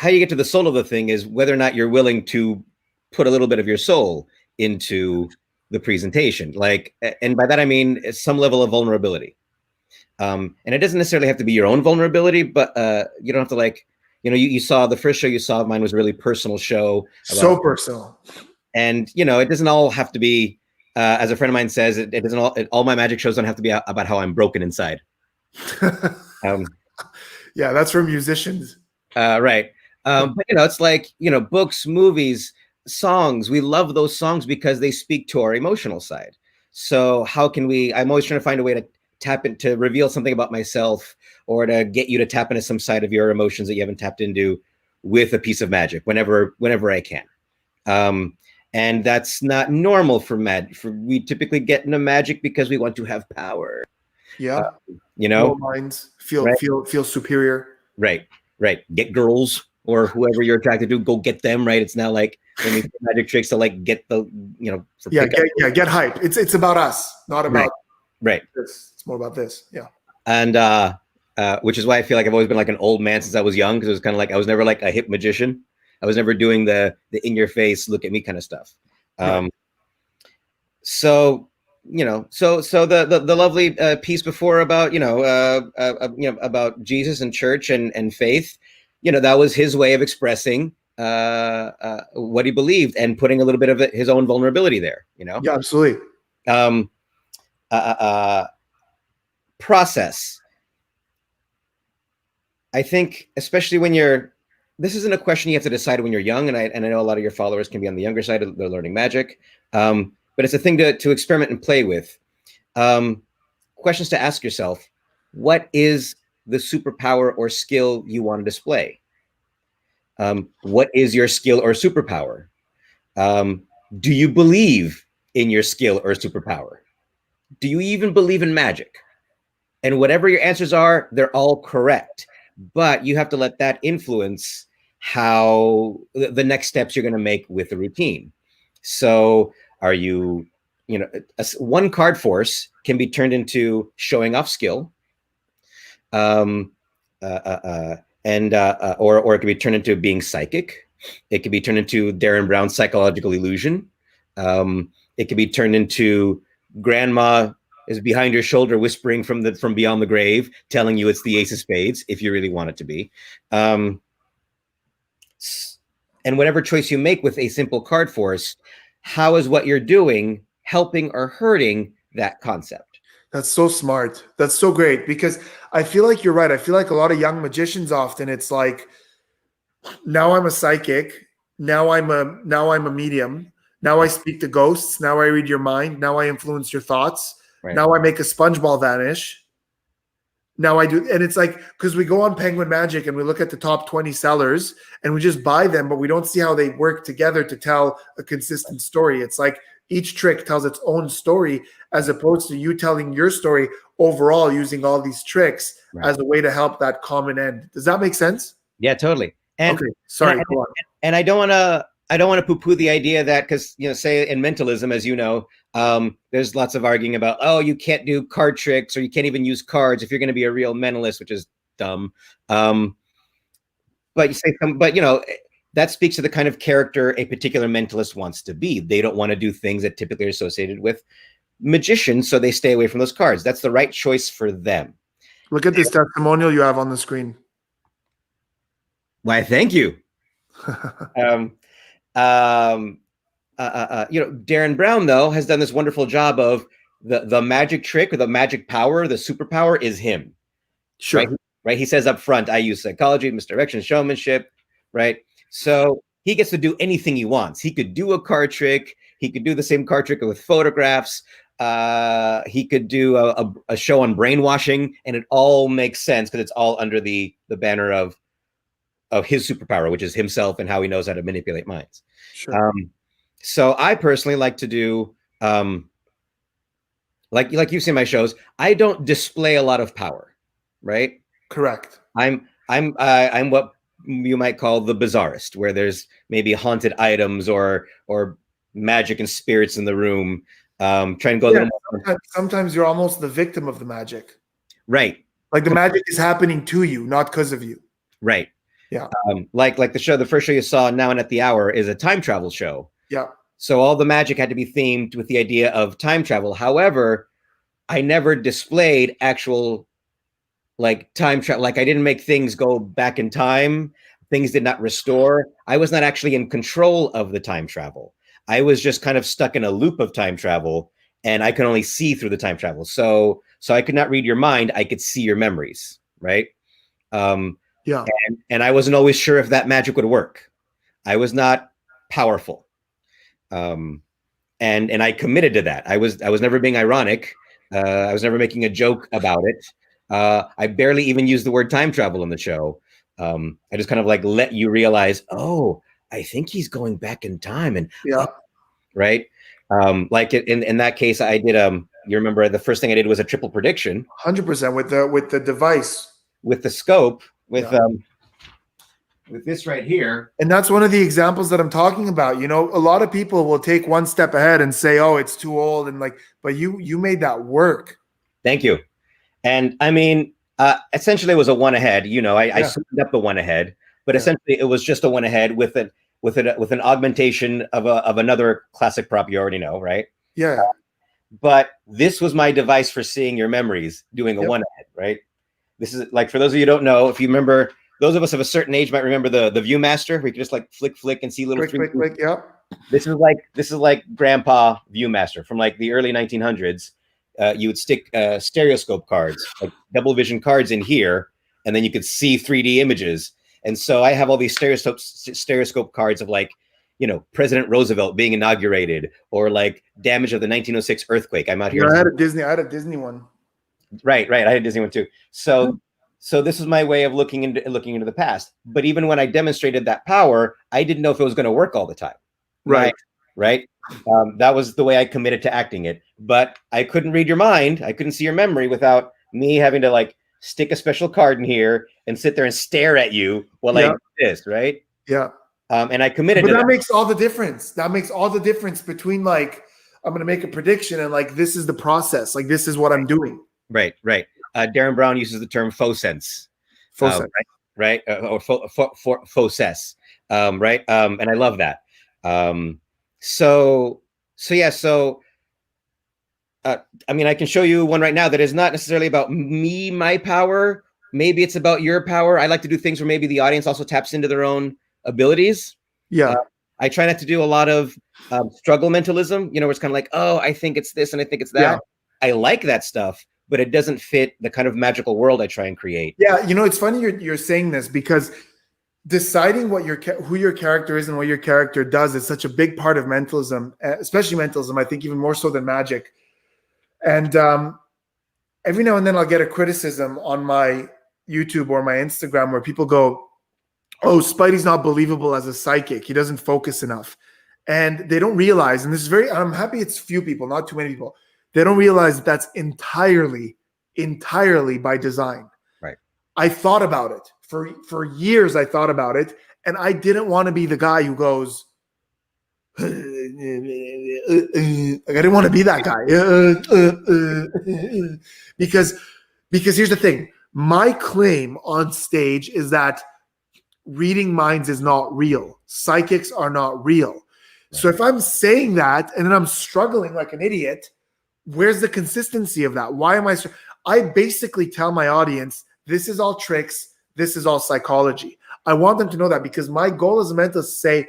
you get to the soul of the thing is whether or not you're willing to put a little bit of your soul into the presentation. And by that, I mean some level of vulnerability. And it doesn't necessarily have to be your own vulnerability, but you don't have to you saw the first show you saw of mine was a really personal show. So personal. And, it doesn't all have to be, as a friend of mine says, it doesn't all my magic shows don't have to be about how I'm broken inside. Yeah, that's for musicians. Right. But, it's like, books, movies, songs. We love those songs because they speak to our emotional side. So how can I'm always trying to find a way to tap into, reveal something about myself or to get you to tap into some side of your emotions that you haven't tapped into with a piece of magic whenever I can. And that's not normal for we typically get into magic because we want to have power. Yeah. Low minds feel superior. Right. Get girls or whoever you're attracted to, go get them. Right. It's not like when we do magic tricks to get the, get hype. It's about us, not about right. this. It's more about this. Yeah. And which is why I feel like I've always been like an old man since I was young, because it was kind of like I was never like a hip magician. I was never doing the in your face, look at me kind of stuff. Right. So the lovely piece before about about Jesus and church and faith, that was his way of expressing what he believed and putting a little bit of his own vulnerability there. Yeah, absolutely. Process. I think especially when you're this isn't a question you have to decide when you're young, and I know a lot of your followers can be on the younger side of they're learning magic, but it's a thing to experiment and play with. Questions to ask yourself: what is the superpower or skill you want to display? What is your skill or superpower? Do you believe in your skill or superpower? Do you even believe in magic? And whatever your answers are, they're all correct. But you have to let that influence how the next steps you're going to make with the routine. So are you, one card force can be turned into showing off skill. Or it could be turned into being psychic. It could be turned into Darren Brown's psychological illusion. It could be turned into grandma is behind your shoulder whispering from beyond the grave, telling you it's the ace of spades, if you really want it to be. And whatever choice you make with a simple card force, how is what you're doing helping or hurting that concept? That's so smart. That's so great, because I feel like you're right. I feel like a lot of young magicians often it's like, now I'm a psychic, now I'm a medium, now I speak to ghosts, now I read your mind, now I influence your thoughts, Right. now I make a sponge ball vanish. Now I do, and it's like, because we go on Penguin Magic and we look at the top 20 sellers and we just buy them, but we don't see how they work together to tell a consistent story. It's like each trick tells its own story, as opposed to you telling your story overall using all these tricks as a way to help that common end. Does that make sense? Yeah, totally. And okay, sorry. Go on. And I don't want to poo-poo the idea that, because say in mentalism, as you know, there's lots of arguing about, oh, you can't do card tricks, or you can't even use cards if you're going to be a real mentalist, which is dumb. But that speaks to the kind of character a particular mentalist wants to be. They don't want to do things that typically are associated with magicians, so they stay away from those cards. That's the right choice for them. Look at this testimonial you have on the screen. Why, thank you. Darren Brown, though, has done this wonderful job of the magic trick or the magic power, the superpower is him. Sure. Right? He says up front, I use psychology, misdirection, showmanship, right? So he gets to do anything he wants. He could do a card trick. He could do the same card trick with photographs. He could do a show on brainwashing, and it all makes sense because it's all under the banner of his superpower, which is himself and how he knows how to manipulate minds. Sure. So I personally like to do, like you've seen my shows, I don't display a lot of power, right? Correct. I'm what you might call the bizarrist, where there's maybe haunted items or magic and spirits in the room. Trying to go. Sometimes you're almost the victim of the magic. Right. Like the magic is happening to you, not because of you. Right. Yeah. Like the first show you saw, Now and at the Hour, is a time travel show. Yeah. So all the magic had to be themed with the idea of time travel. However, I never displayed actual time travel. Like I didn't make things go back in time. Things did not restore. I was not actually in control of the time travel. I was just kind of stuck in a loop of time travel, and I could only see through the time travel. So I could not read your mind. I could see your memories, right? Yeah. And I wasn't always sure if that magic would work. I was not powerful. And I committed to that. I was never being ironic. I was never making a joke about it. I barely even used the word time travel in the show. I just kind of let you realize, oh, I think he's going back in time. And right. In that case, I did, you remember the first thing I did was a triple prediction. 100% with the device. With the scope, with this right here. And that's one of the examples that I'm talking about. A lot of people will take one step ahead and say, oh, it's too old. And but you made that work. Thank you. And I mean, essentially it was a one ahead, I summed up the one ahead, but essentially it was just a one ahead with an augmentation of another classic prop you already know, right? Yeah. But this was my device for seeing your memories, doing a one ahead, right? This is for those of you who don't know, if you remember, those of us of a certain age might remember the Viewmaster, where you could just flick and see little click. Yep. This is like Grandpa Viewmaster from the early 1900s. You would stick stereoscope cards, double vision cards in here, and then you could see 3D images. And so I have all these stereoscope cards of like, President Roosevelt being inaugurated, or like damage of the 1906 earthquake. I'm out here. I had a Disney one. Right. I had a Disney one too. So this is my way of looking into the past. But even when I demonstrated that power, I didn't know if it was going to work all the time. Right. Right. That was the way I committed to acting it. But I couldn't read your mind. I couldn't see your memory without me having to like stick a special card in here and sit there and stare at you while I do this. Right. Yeah. And I committed but to that. That makes all the difference. That makes all the difference between like, I'm going to make a prediction and like, this is the process. Like, this is what I'm doing. Right. Darren Brown uses the term faux sense. Faux sense. Right. Or faux sense. Right. And I love that. So I mean, I can show you one right now that is not necessarily about me, my power. Maybe it's about your power. I like to do things where maybe the audience also taps into their own abilities. Yeah. I try not to do a lot of struggle mentalism, where it's kind of like, oh, I think it's this and I think it's that. Yeah. I like that stuff, but it doesn't fit the kind of magical world I try and create. Yeah. It's funny you're saying this, because deciding who your character is and what your character does is such a big part of mentalism, especially mentalism. I think even more so than magic. And every now and then I'll get a criticism on my YouTube or my Instagram where people go, oh, Spidey's not believable as a psychic. He doesn't focus enough. And they don't realize, and this is I'm happy it's few people, not too many people. They don't realize that that's entirely by design. Right. I thought about it for years. I thought about it, and I didn't want to be the guy who goes, like, I didn't want to be that guy. Because here's the thing. My claim on stage is that reading minds is not real. Psychics are not real. Right. So if I'm saying that and then I'm struggling like an idiot, where's the consistency of that? Why am I basically tell my audience, this is all tricks. This is all psychology. I want them to know that, because my goal as a mentalist is to say,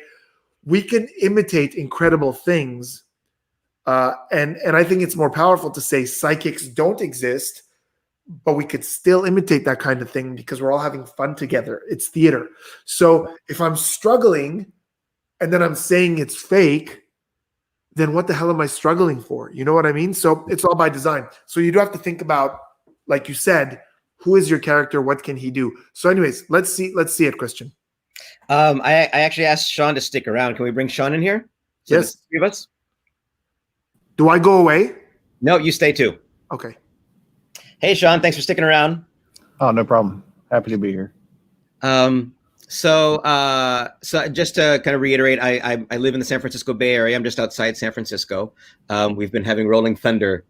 we can imitate incredible things. And I think it's more powerful to say psychics don't exist, but we could still imitate that kind of thing because we're all having fun together. It's theater. So if I'm struggling and then I'm saying it's fake, then what the hell am I struggling for? You know what I mean? So it's all by design. So you do have to think about, like you said, who is your character? What can he do? So anyways, let's see it, Christian. I actually asked Sean to stick around. Can we bring Sean in here? So yes. The three of us? Do I go away? No, you stay too. Okay. Hey, Sean, thanks for sticking around. Oh, no problem. Happy to be here. So just to kind of reiterate, I live in the San Francisco Bay Area. I'm just outside San Francisco. We've been having rolling thunder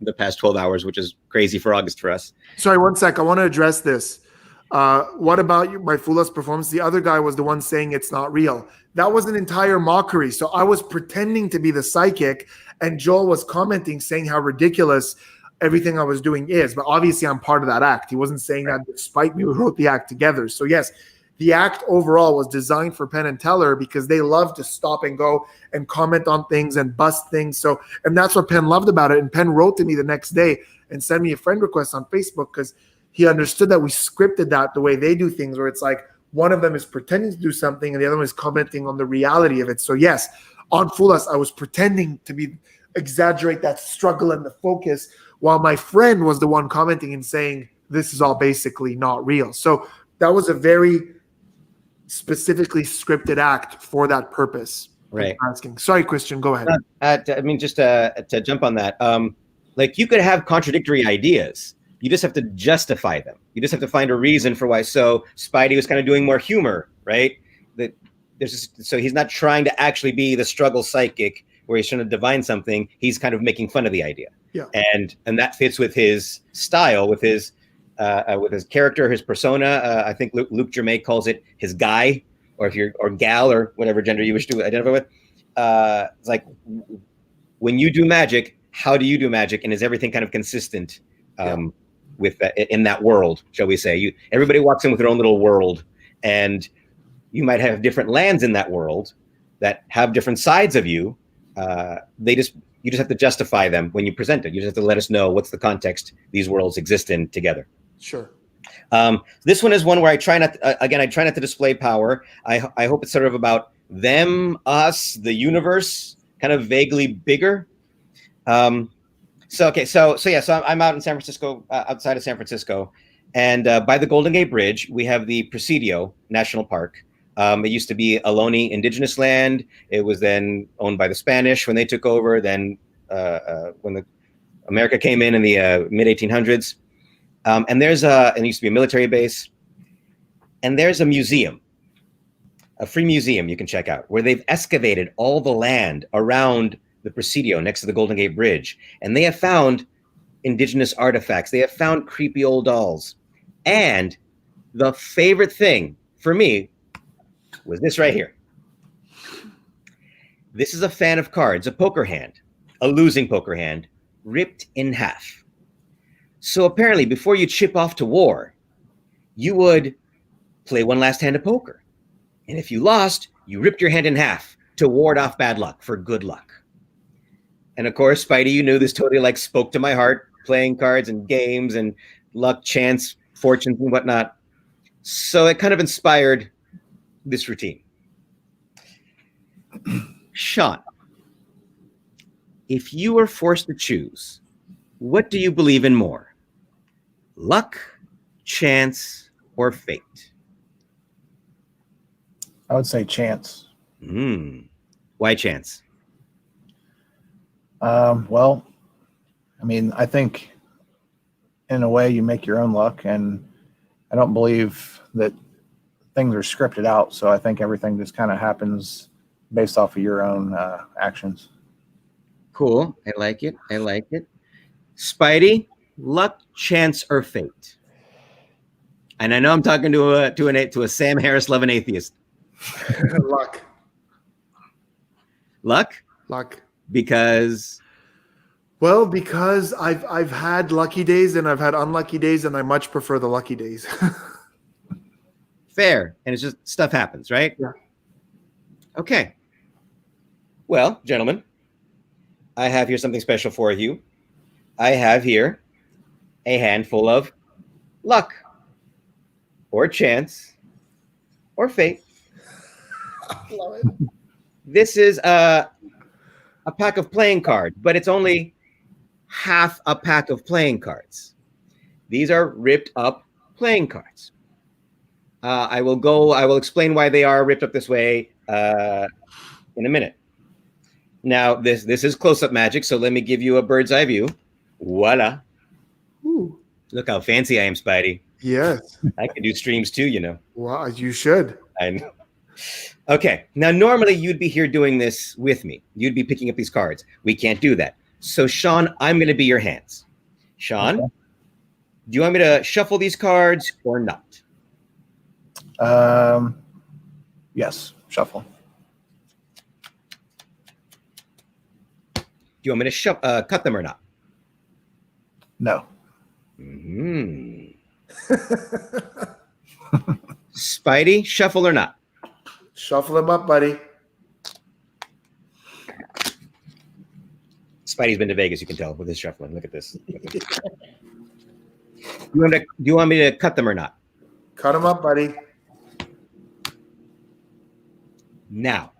the past 12 hours, which is crazy for August for us. Sorry, one sec. I want to address this. What about my Fullest performance? The other guy was the one saying it's not real. That was an entire mockery. So I was pretending to be the psychic, and Joel was commenting saying how ridiculous everything I was doing is. But obviously I'm part of that act. He wasn't saying that despite me. We wrote the act together. So yes, the act overall was designed for Penn and Teller because they love to stop and go and comment on things and bust things. So, and that's what Penn loved about it. And Penn wrote to me the next day and sent me a friend request on Facebook because he understood that we scripted that the way they do things, where it's like one of them is pretending to do something and the other one is commenting on the reality of it. So yes, on Fool Us, I was pretending to exaggerate that struggle and the focus, while my friend was the one commenting and saying, this is all basically not real. So that was a very specifically scripted act for that purpose. Right. Asking. Sorry, Christian, go ahead. I mean, just to jump on that, like you could have contradictory ideas. You just have to justify them. You just have to find a reason for why. So Spidey was kind of doing more humor, right? So he's not trying to actually be the struggle psychic where he's trying to divine something. He's kind of making fun of the idea. Yeah. And that fits with his style, with his character, his persona. I think Luke Germain calls it his guy, or gal, or whatever gender you wish to identify with. It's like, when you do magic, how do you do magic, and is everything kind of consistent with that, in that world, shall we say? Everybody walks in with their own little world, and you might have different lands in that world that have different sides of you. You just have to justify them when you present it. You just have to let us know what's the context these worlds exist in together. Sure. This one is one where I try not. Again, I try not to display power. I hope it's sort of about them, us, the universe, kind of vaguely bigger. So I'm out in San Francisco, outside of San Francisco, and by the Golden Gate Bridge, we have the Presidio National Park. It used to be Ohlone indigenous land. It was then owned by the Spanish when they took over. Then when America came in the mid 1800s, and and it used to be a military base, and there's a museum, a free museum you can check out where they've excavated all the land around the Presidio next to the Golden Gate Bridge, and they have found indigenous artifacts. They have found creepy old dolls, and the favorite thing for me was this right here. This is a fan of cards, a poker hand, a losing poker hand, ripped in half. So apparently, before you chip off to war, you would play one last hand of poker. And if you lost, you ripped your hand in half to ward off bad luck for good luck. And of course, Spidey, you knew this totally like spoke to my heart, playing cards and games and luck, chance, fortunes, and whatnot. So it kind of inspired this routine. Sean, if you were forced to choose, what do you believe in more? Luck, chance, or fate? I would say chance. Why chance? Well, I mean, I think in a way you make your own luck, and I don't believe that things are scripted out. So I think everything just kind of happens based off of your own actions. Cool. I like it. I like it. Spidey, luck, chance, or fate? And I know I'm talking to a Sam Harris loving atheist. Luck. Luck? Luck. Because I've had lucky days and I've had unlucky days, and I much prefer the lucky days. fair. And it's just stuff happens, right? Yeah. Okay. Well, gentlemen, I have here something special for you. I have here a handful of luck or chance or fate. I love it. This is a pack of playing cards, but it's only half a pack of playing cards. These are ripped up playing cards. I will explain why they are ripped up this way in a minute. Now, this is close-up magic, so let me give you a bird's eye view. Voila. Ooh. Look how fancy I am, Spidey. Yes. I can do streams too, you know. Wow, you should. I know. Okay, now normally you'd be here doing this with me. You'd be picking up these cards. We can't do that. So, Sean, I'm going to be your hands. Sean, Okay. do you want me to shuffle these cards or not? Yes, shuffle. Do you want me to cut them or not? No. Spidey, shuffle or not? Shuffle him up, buddy. Spidey's been to Vegas, you can tell with his shuffling. Look at this. Do you want me to cut them or not? Cut him up, buddy. Now,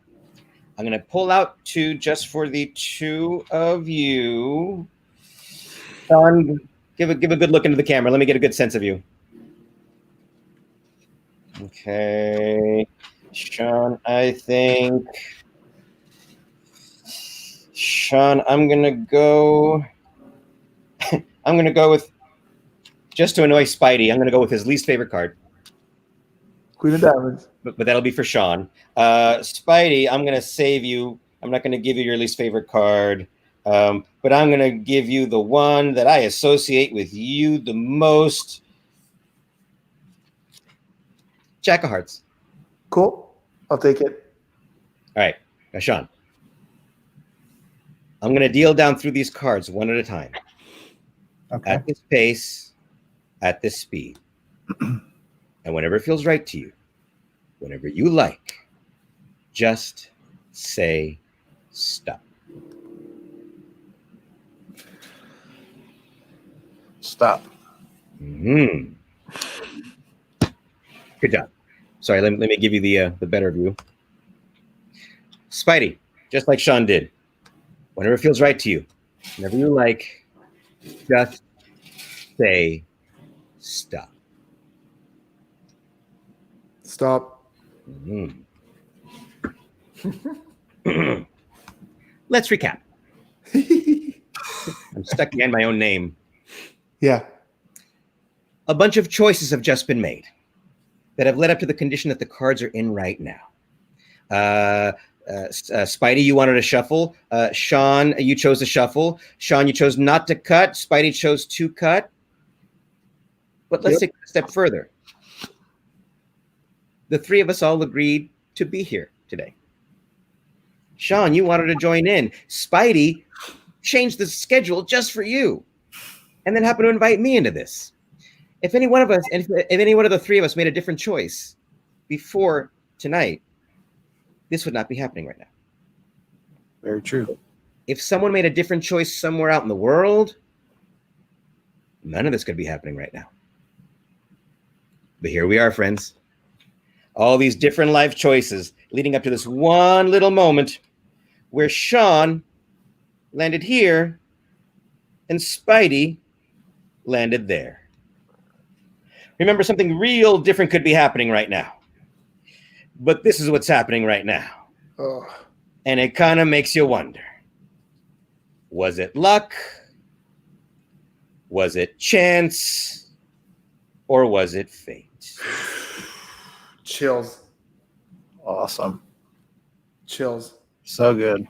I'm going to pull out two just for the two of you. Sean, give a good look into the camera. Let me get a good sense of you. Okay. Sean, I think. Sean, I'm going to go. I'm going to go with, just to annoy Spidey, I'm going to go with his least favorite card. Queen of Diamonds. But that'll be for Sean. Spidey, I'm going to save you. I'm not going to give you your least favorite card, but I'm going to give you the one that I associate with you the most. Jack of Hearts. Cool. I'll take it. All right, now Sean. I'm going to deal down through these cards one at a time. Okay. At this pace, at this speed. And whenever it feels right to you, whenever you like, just say stop. Stop. Mm-hmm. Good job. Sorry, let me give you the better view. Spidey, just like Sean did, whenever it feels right to you, whenever you like, just say stop. Stop. Mhm. Let's recap. I'm stuck behind my own name. Yeah. A bunch of choices have just been made that have led up to the condition that the cards are in right now. Spidey, you wanted to shuffle. Sean, you chose to shuffle. Sean, you chose not to cut. Spidey chose to cut. But let's take it a step further. The three of us all agreed to be here today. Sean, you wanted to join in. Spidey changed the schedule just for you, and then happened to invite me into this. If any one of us, if any one of the three of us made a different choice before tonight, this would not be happening right now. Very true. If someone made a different choice somewhere out in the world, none of this could be happening right now. But here we are, friends. All these different life choices leading up to this one little moment where Sean landed here and Spidey landed there. Remember, something real different could be happening right now. But this is what's happening right now. Oh. And it kind of makes you wonder. Was it luck? Was it chance? Or was it fate? Chills. Awesome. Chills. So good.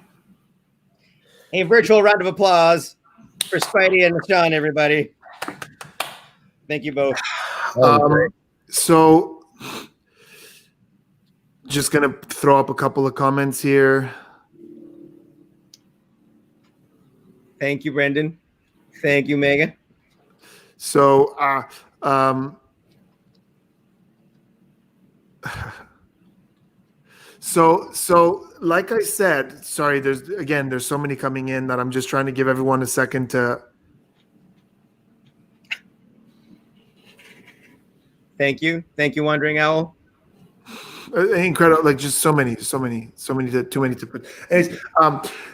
A virtual round of applause for Spidey and Sean, everybody. Thank you both. So just going to throw up a couple of comments here. Thank you, Brendan. Thank you, Megan. So, so like I said, sorry, there's so many coming in that I'm just trying to give everyone a second to. Thank you, Wandering Owl. Incredible, like just so many, too many to put. Anyways,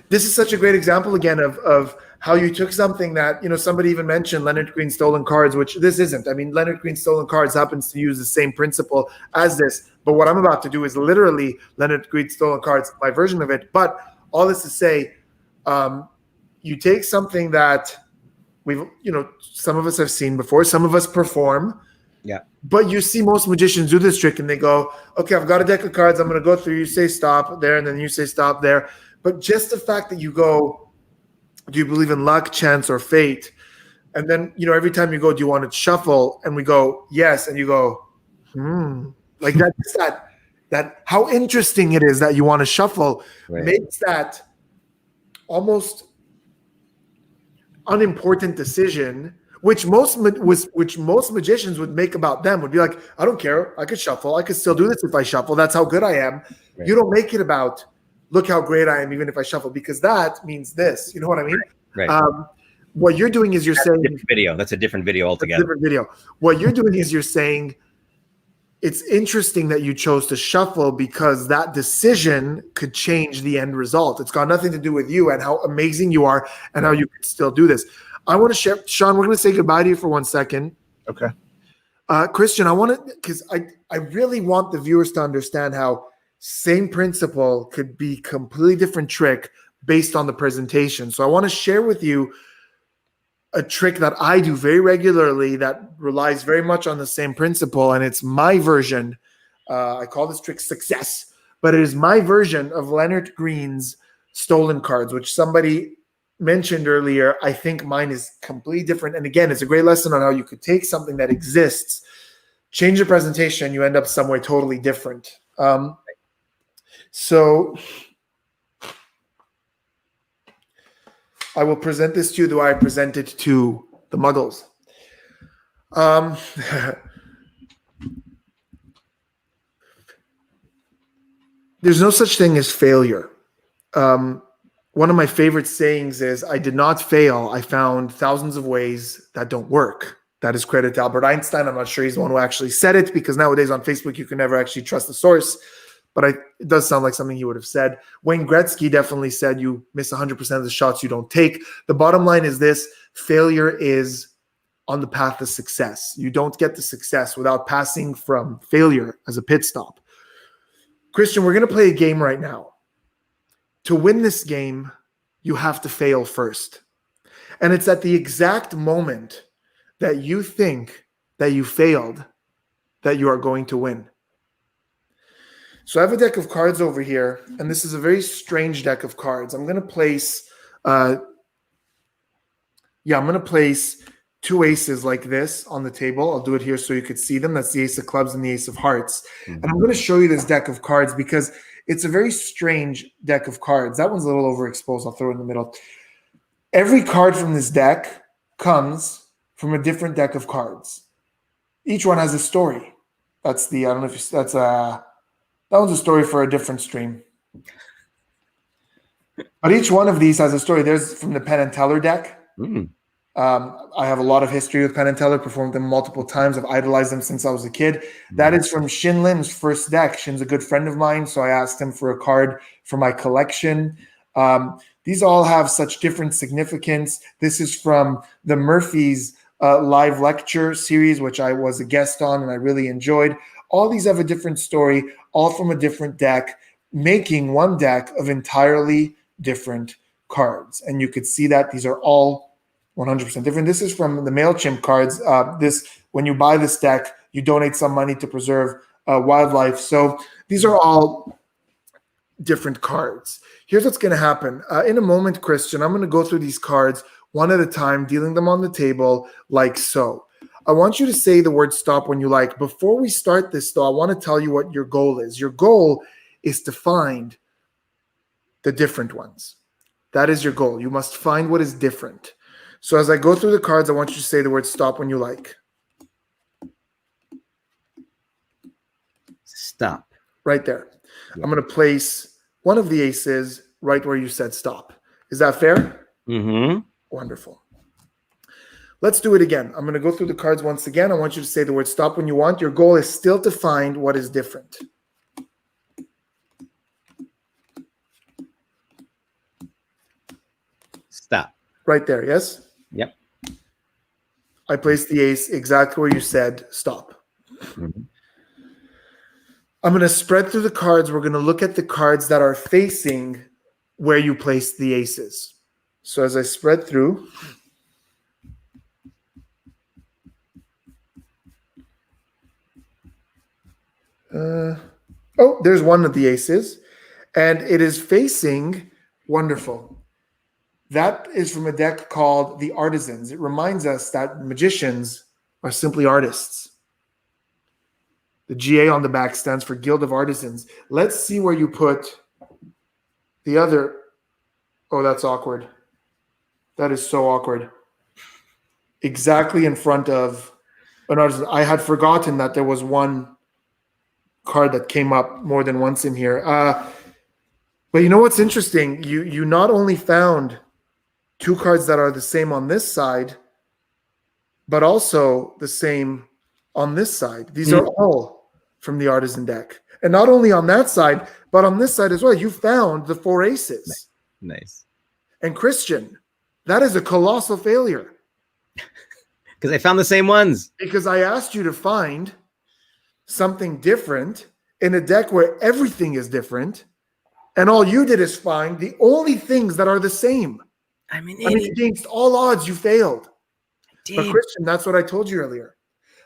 this is such a great example again of how you took something that, somebody even mentioned Leonard Green's Stolen Cards, which this isn't. I mean, Leonard Green's Stolen Cards happens to use the same principle as this, but what I'm about to do is literally Leonard Green's Stolen Cards, my version of it. But all this to say, you take something that we've, some of us have seen before, some of us perform. Yeah. But you see most magicians do this trick and they go, okay, I've got a deck of cards. I'm going to go through. You say stop there, and then you say stop there. But just the fact that you go, do you believe in luck, chance, or fate? And then, every time you go, do you want to shuffle? And we go, yes. And you go, like that how interesting it is that you want to shuffle makes that almost unimportant decision, which most magicians would make about them, would be like, I don't care. I could shuffle. I could still do this if I shuffle. That's how good I am. Right. You don't make it about, look how great I am, even if I shuffle, because that means this. You know what I mean? Right. What you're doing is That's a different video altogether. Different video. What you're doing is you're saying it's interesting that you chose to shuffle because that decision could change the end result. It's got nothing to do with you and how amazing you are and how you can still do this. I want to share, Sean, we're going to say goodbye to you for 1 second. Okay. Christian, I want to, because I really want the viewers to understand how same principle could be completely different trick based on the presentation. So I want to share with you a trick that I do very regularly that relies very much on the same principle, and it's my version. I call this trick success, but it is my version of Leonard Green's Stolen Cards, which somebody mentioned earlier. I think mine is completely different. And again, it's a great lesson on how you could take something that exists, change the presentation, and you end up somewhere totally different. So I will present this to you the way I present it to the Muggles. There's no such thing as failure. One of my favorite sayings is, I did not fail. I found thousands of ways that don't work. That is credit to Albert Einstein. I'm not sure he's the one who actually said it, because nowadays on Facebook you can never actually trust the source. But it does sound like something he would have said. Wayne Gretzky definitely said you miss 100% of the shots you don't take. The bottom line is this: failure is on the path to success. You don't get to success without passing from failure as a pit stop. Christian, we're going to play a game right now. To win this game, you have to fail first. And it's at the exact moment that you think that you failed that you are going to win. So I have a deck of cards over here, and this is a very strange deck of cards. I'm going to place, two aces like this on the table. I'll do it here so you could see them. That's the ace of clubs and the ace of hearts. And I'm going to show you this deck of cards because it's a very strange deck of cards. That one's a little overexposed. I'll throw it in the middle. Every card from this deck comes from a different deck of cards. Each one has a story. That's the, I don't know if that's that one's a story for a different stream. But each one of these has a story. There's from the Penn and Teller deck. I have a lot of history with Penn and Teller, performed them multiple times. I've idolized them since I was a kid. That is from Shin Lim's first deck. Shin's a good friend of mine, so I asked him for a card for my collection. These all have such different significance. This is from the Murphy's live lecture series, which I was a guest on and I really enjoyed. All these have a different story, all from a different deck, making one deck of entirely different cards. And you could see that these are all 100% different. This is from the MailChimp cards. When you buy this deck, you donate some money to preserve wildlife. So these are all different cards. Here's what's going to happen. In a moment, Christian, I'm going to go through these cards one at a time, dealing them on the table like so. I want you to say the word stop when you like. Before we start this, though, I want to tell you what your goal is. Your goal is to find the different ones. That is your goal. You must find what is different. So as I go through the cards, I want you to say the word stop when you like. Stop. Right there. Yeah. I'm going to place one of the aces right where you said stop. Is that fair? Mm-hmm. Wonderful. Let's do it again. I'm going to go through the cards once again. I want you to say the word stop when you want. Your goal is still to find what is different. Stop. Right there, yes? Yep. I placed the ace exactly where you said stop. Mm-hmm. I'm going to spread through the cards. We're going to look at the cards that are facing where you placed the aces. So as I spread through, there's one of the aces, and it is facing, wonderful. That is from a deck called The Artisans. It reminds us that magicians are simply artists. The GA on the back stands for Guild of Artisans. Let's see where you put the other. Oh, that's awkward. That is so awkward. Exactly in front of an artisan. I had forgotten that there was one card that came up more than once in here. But you know what's interesting? You not only found two cards that are the same on this side, but also the same on this side. These are all from the Artisan deck. And not only on that side, but on this side as well. You found the four aces. Nice. And Christian, that is a colossal failure. Because I found the same ones. Because I asked you to find something different in a deck where everything is different, and all you did is find the only things that are the same. I mean, against all odds, you failed. But did. Christian, that's what I told you earlier.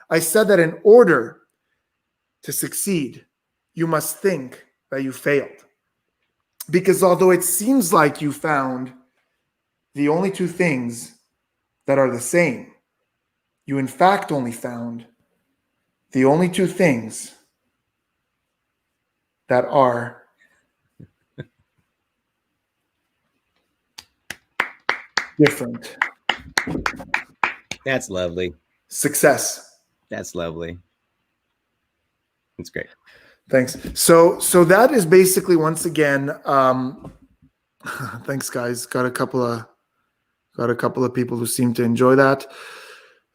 I said that in order to succeed, you must think that you failed. Because although it seems like you found the only two things that are the same, you in fact only found the only two things that are different. That's lovely. Success. That's lovely. That's great. Thanks. So that is basically, once again, thanks guys. Got a couple of people who seem to enjoy that.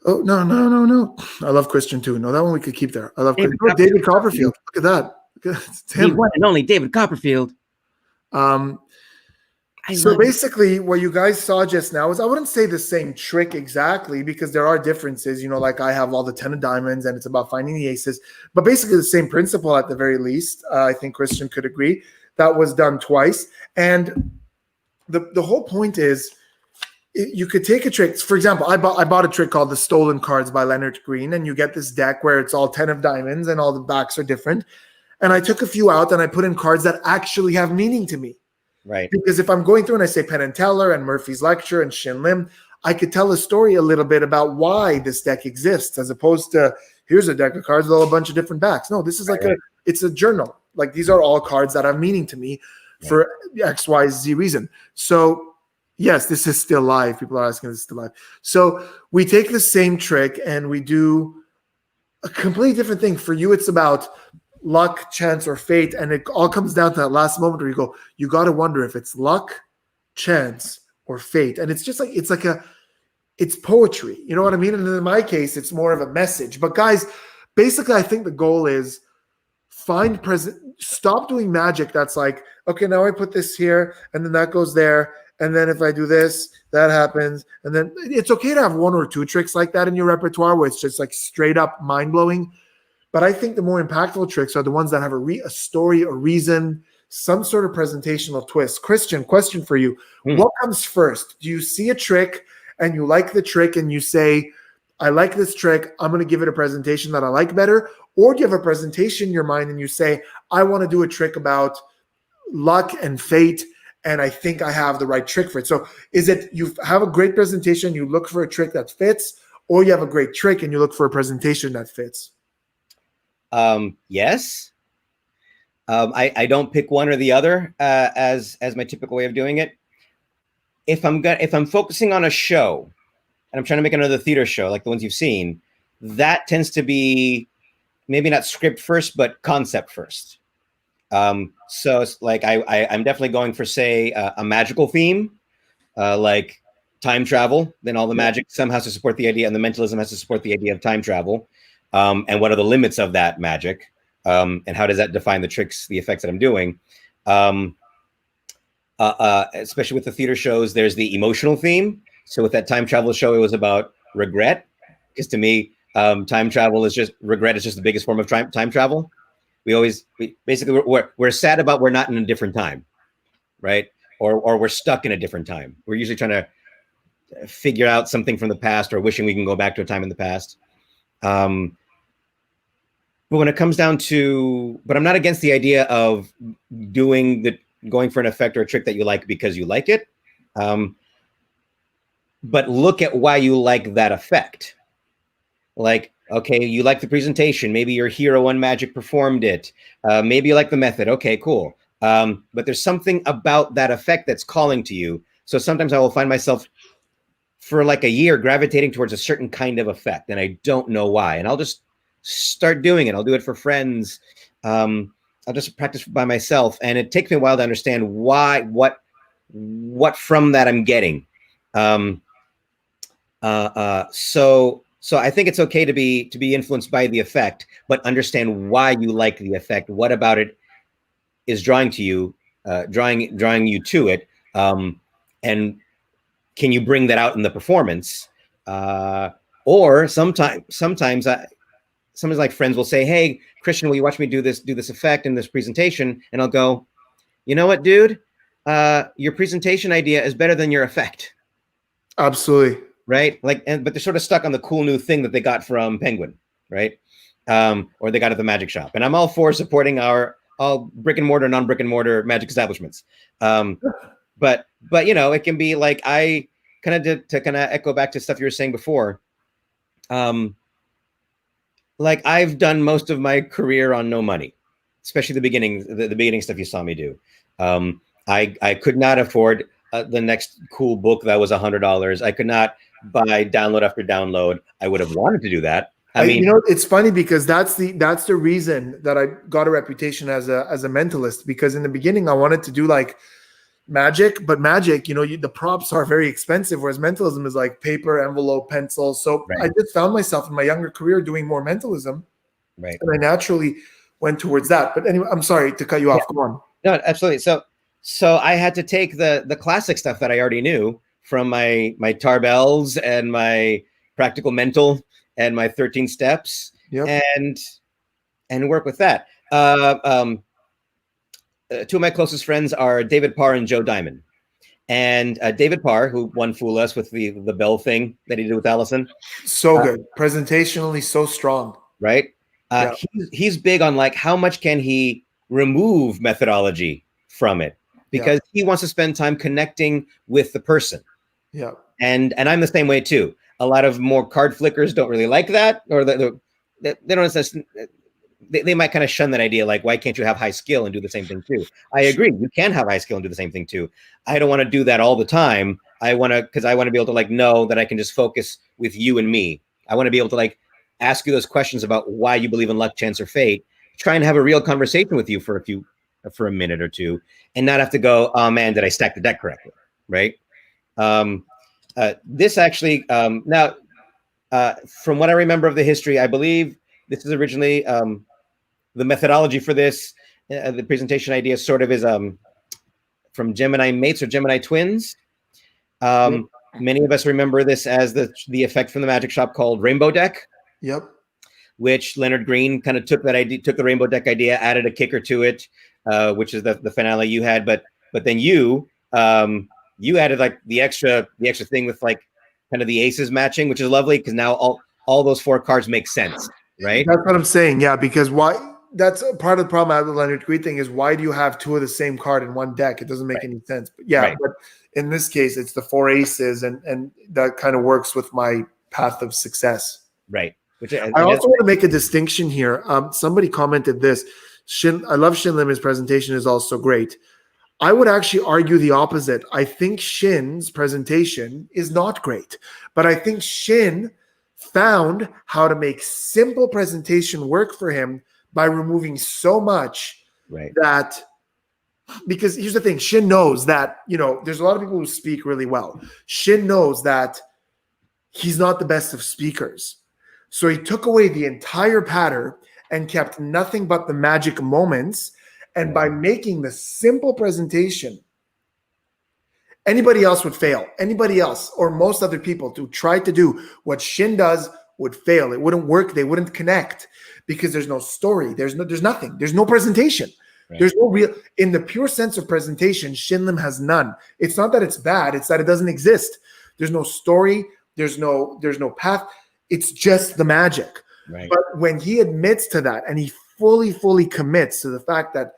Oh no! I love Christian too. No, that one we could keep there. I love David Christian. Oh, David Copperfield. Look at that. It's The him. one and only David Copperfield. So basically, what you guys saw just now is, I wouldn't say the same trick exactly, because there are differences. You know, like I have all the 10 of diamonds and it's about finding the aces, but basically the same principle at the very least. I think Christian could agree. That was done twice. And the whole point is, you could take a trick. For example, I bought a trick called the Stolen Cards by Leonard Green, and you get this deck where it's all 10 of diamonds and all the backs are different. And I took a few out and I put in cards that actually have meaning to me. Right. Because if I'm going through and I say Penn and Teller and Murphy's Lecture and Shin Lim, I could tell a story a little bit about why this deck exists, as opposed to, here's a deck of cards with all a bunch of different backs. No, this is like it's a journal. Like, these are all cards that have meaning to me for X, Y, Z reason. So yes, this is still live. People are asking if this is still live. So we take the same trick and we do a completely different thing. For you, it's about luck, chance, or fate, and it all comes down to that last moment where you go, you got to wonder if it's luck, chance, or fate. And it's just like, it's poetry, you know what I mean? And in my case, it's more of a message. But guys, basically, I think the goal is stop doing magic that's like, okay, now I put this here and then that goes there, and then if I do this, that happens. And then it's okay to have one or two tricks like that in your repertoire where it's just like straight up mind-blowing. But I think the more impactful tricks are the ones that have a story, a reason, some sort of presentational twist. Christian, question for you. What comes first? Do you see a trick and you like the trick and you say, I like this trick, I'm going to give it a presentation that I like better? Or do you have a presentation in your mind and you say, I want to do a trick about luck and fate, and I think I have the right trick for it? So is it you have a great presentation, you look for a trick that fits, or you have a great trick and you look for a presentation that fits? Yes. I don't pick one or the other as my typical way of doing it. If I'm focusing on a show and I'm trying to make another theater show like the ones you've seen, that tends to be maybe not script first, but concept first. So it's like I'm definitely going for, say, a magical theme, like time travel. Then all the magic somehow has to support the idea, and the mentalism has to support the idea of time travel. And what are the limits of that magic? And how does that define the tricks, the effects that I'm doing? Especially with the theater shows, there's the emotional theme. So with that time travel show, it was about regret, because to me, time travel is just regret is just the biggest form of time travel. We're sad about we're not in a different time, right? Or we're stuck in a different time. We're usually trying to figure out something from the past, or wishing we can go back to a time in the past. But when it comes down to, but I'm not against the idea of going for an effect or a trick that you like because you like it. But look at why you like that effect. Like, okay, you like the presentation. Maybe your hero on magic performed it. Maybe you like the method. Okay, cool. But there's something about that effect that's calling to you. So sometimes I will find myself for like a year gravitating towards a certain kind of effect, and I don't know why. And I'll just start doing it. I'll do it for friends. I'll just practice by myself, and it takes me a while to understand why, what from that I'm getting. So I think it's okay to be influenced by the effect, but understand why you like the effect. What about it is drawing you to it, and can you bring that out in the performance? Or sometimes like friends will say, "Hey, Christian, will you watch me do this effect in this presentation?" And I'll go, "You know what, dude? Your presentation idea is better than your effect." Absolutely. Right? But they're sort of stuck on the cool new thing that they got from Penguin, right? Or they got at the magic shop. And I'm all for supporting all brick and mortar, non-brick and mortar magic establishments. But it can be like, I kind of echo back to stuff you were saying before. Like, I've done most of my career on no money, especially the beginning stuff you saw me do. I could not afford the next cool book that was $100. I could not buy download after download. I would have wanted to do that. I mean, it's funny because that's the reason that I got a reputation as a mentalist, because in the beginning I wanted to do like, magic, but magic, the props are very expensive, whereas mentalism is like paper, envelope, pencil. So Right. I just found myself in my younger career doing more mentalism, Right. and I naturally went towards that. But anyway, I'm sorry to cut you off. Go on. No, absolutely. So I had to take the classic stuff that I already knew from my Tarbells and my practical mental and my 13 steps, Yep. and work with that. Two of my closest friends are David Parr and Joe Diamond. And David Parr, who won Fool Us with the bell thing that he did with Allison. So good. Presentationally so strong. Right? Yeah. He's big on like how much can he remove methodology from it, because he wants to spend time connecting with the person. Yeah. And I'm the same way too. A lot of more card flickers don't really like that, or they don't necessarily, they might kind of shun that idea. Like, why can't you have high skill and do the same thing too? I agree. You can have high skill and do the same thing too. I don't want to do that all the time. Because I want to be able to like know that I can just focus with you and me. I want to be able to like ask you those questions about why you believe in luck, chance, or fate. Try and have a real conversation with you for a minute or two, and not have to go, oh man, did I stack the deck correctly? Right. This actually, now, from what I remember of the history, I believe this is originally the methodology for this. The presentation idea sort of is from Gemini Mates or Gemini Twins. Many of us remember this as the effect from the magic shop called Rainbow Deck. Yep. Which Leonard Green kind of took that idea, took the Rainbow Deck idea, added a kicker to it, which is the finale you had. But then you added like the extra thing with like kind of the aces matching, which is lovely because now all those 4 cards make sense, right? That's what I'm saying. Yeah, because why? That's part of the problem I have with the Leonard Green thing is why do you have 2 of the same card in one deck? It doesn't make any sense. But yeah, but in this case, it's the 4 aces, and that kind of works with my path of success. Right. Which I also want to make a distinction here. Somebody commented this. I love Shin Lim's presentation is also great. I would actually argue the opposite. I think Shin's presentation is not great, but I think Shin found how to make simple presentation work for him by removing so much that, because here's the thing, Shin knows that, there's a lot of people who speak really well. Shin knows that he's not the best of speakers. So he took away the entire pattern and kept nothing but the magic moments. And by making the simple presentation, anybody else would fail. Anybody else or most other people to try to do what Shin does would fail. It wouldn't work. They wouldn't connect because there's no story. There's nothing. There's no presentation. Right. There's no real, in the pure sense of presentation, Shin Lim has none. It's not that it's bad. It's that it doesn't exist. There's no story. There's no path. It's just the magic. Right. But when he admits to that and he fully commits to the fact that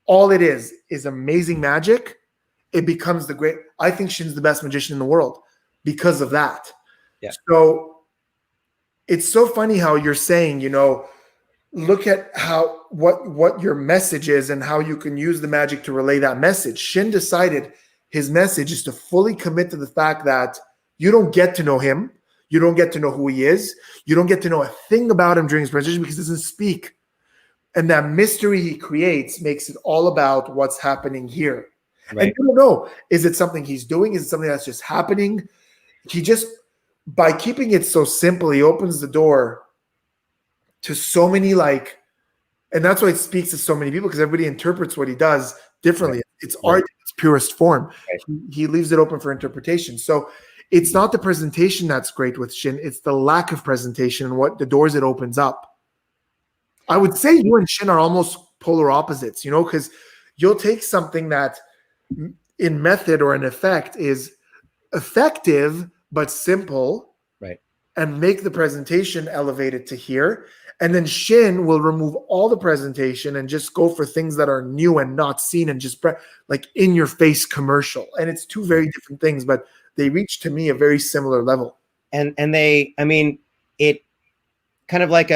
all it is amazing magic, it becomes the great. I think Shin's the best magician in the world because of that. Yeah. So it's so funny how you're saying, look at how what your message is and how you can use the magic to relay that message. Shin decided his message is to fully commit to the fact that you don't get to know him. You don't get to know who he is. You don't get to know a thing about him during his presentation because he doesn't speak. And that mystery he creates makes it all about what's happening here. Right. And you don't know, is it something he's doing? Is it something that's just happening? He just, by keeping it so simple, he opens the door to so many and that's why it speaks to so many people because everybody interprets what he does differently. Right. It's art in its purest form. Right. He leaves it open for interpretation. So it's not the presentation that's great with Shin. It's the lack of presentation and what the doors it opens up. I would say you and Shin are almost polar opposites, because you'll take something that in method or in effect is effective but simple, right, and make the presentation elevated to here. And then Shin will remove all the presentation and just go for things that are new and not seen and just like in your face commercial. And it's 2 very different things, but they reach to me a very similar level. And it kind of like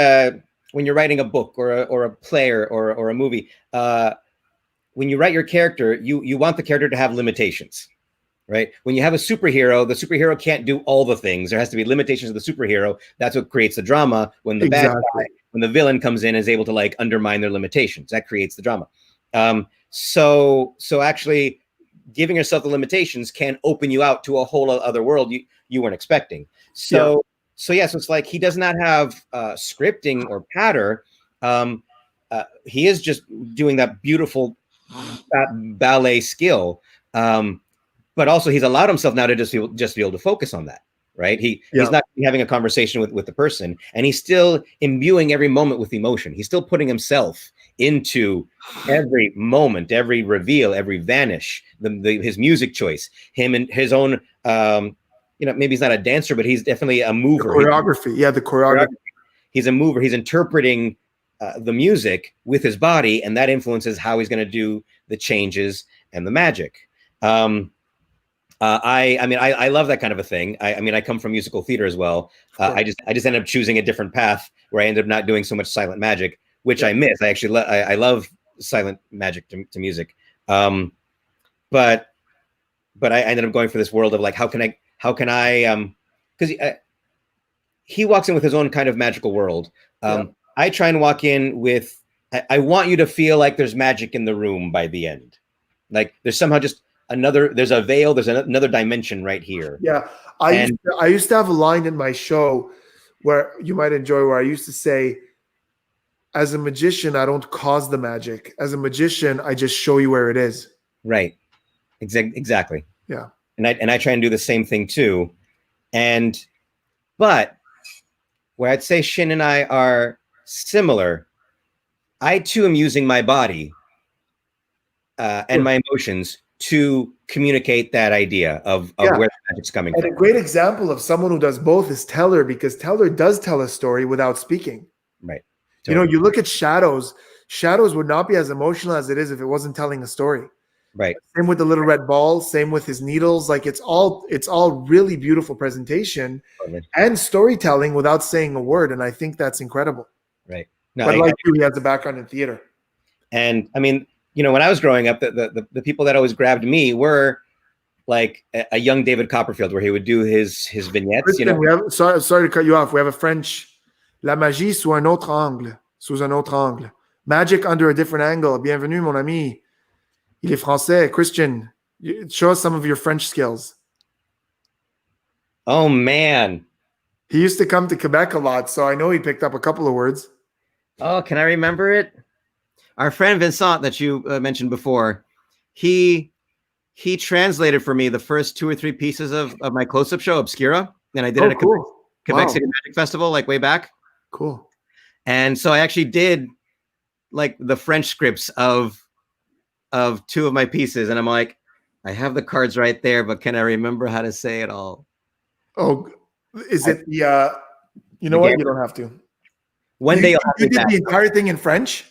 when you're writing a book or a play or a movie, when you write your character, you want the character to have limitations, right? When you have a superhero, the superhero can't do all the things. There has to be limitations of the superhero. That's what creates the drama. When the bad guy, when the villain comes in, is able to undermine their limitations. That creates the drama. So actually, giving yourself the limitations can open you out to a whole other world you weren't expecting. So so it's like he does not have scripting or patter. He is just doing that beautiful ballet skill, but also he's allowed himself now to just be able to focus on that. Right? He's not having a conversation with the person, and he's still imbuing every moment with emotion. He's still putting himself into every moment, every reveal, every vanish, his music choice, him and his own, maybe he's not a dancer, but he's definitely a mover. The choreography. The choreography. He's a mover. He's interpreting the music with his body, and that influences how he's going to do the changes and the magic. I love that kind of a thing. I come from musical theater as well. I just ended up choosing a different path where I ended up not doing so much silent magic, which I miss. I actually I love silent magic to music. But I ended up going for this world of like, how can I because he walks in with his own kind of magical world. I try and walk in with, I want you to feel like there's magic in the room by the end. Like there's somehow just there's a veil, there's another dimension right here. I used to have a line in my show where you might enjoy, where I used to say, as a magician, I don't cause the magic. As a magician, I just show you where it is. Right. Exactly. Yeah. And I try and do the same thing too. But where I'd say Shin and I are similar, I too am using my body and my emotions to communicate that idea of where the magic's coming from. And a great example of someone who does both is Teller, because Teller does tell a story without speaking. Right. Totally. You look at Shadows. Shadows would not be as emotional as it is if it wasn't telling a story. Right. Same with the little red ball. Same with his needles. Like it's all really beautiful presentation and storytelling without saying a word. And I think that's incredible. Right. No, but like you, he has a background in theater. And I mean, when I was growing up, the people that always grabbed me were like a young David Copperfield, where he would do his vignettes. Listen, sorry to cut you off. We have a French. La magie sous un autre angle. Sous un autre angle. Magic under a different angle. Bienvenue, mon ami. Il est français. Christian, show us some of your French skills. Oh, man. He used to come to Quebec a lot, so I know he picked up a couple of words. Oh, can I remember it? Our friend Vincent that you mentioned before, he translated for me the first 2 or 3 pieces of my close-up show, Obscura, and I did it at Quebec City Magic Festival, like way back. Cool. And so I actually did like the French scripts of 2 of my pieces, and I'm like, I have the cards right there, but can I remember how to say it all? Oh, is it the? You know what? You don't have to. One day you did the entire thing in French.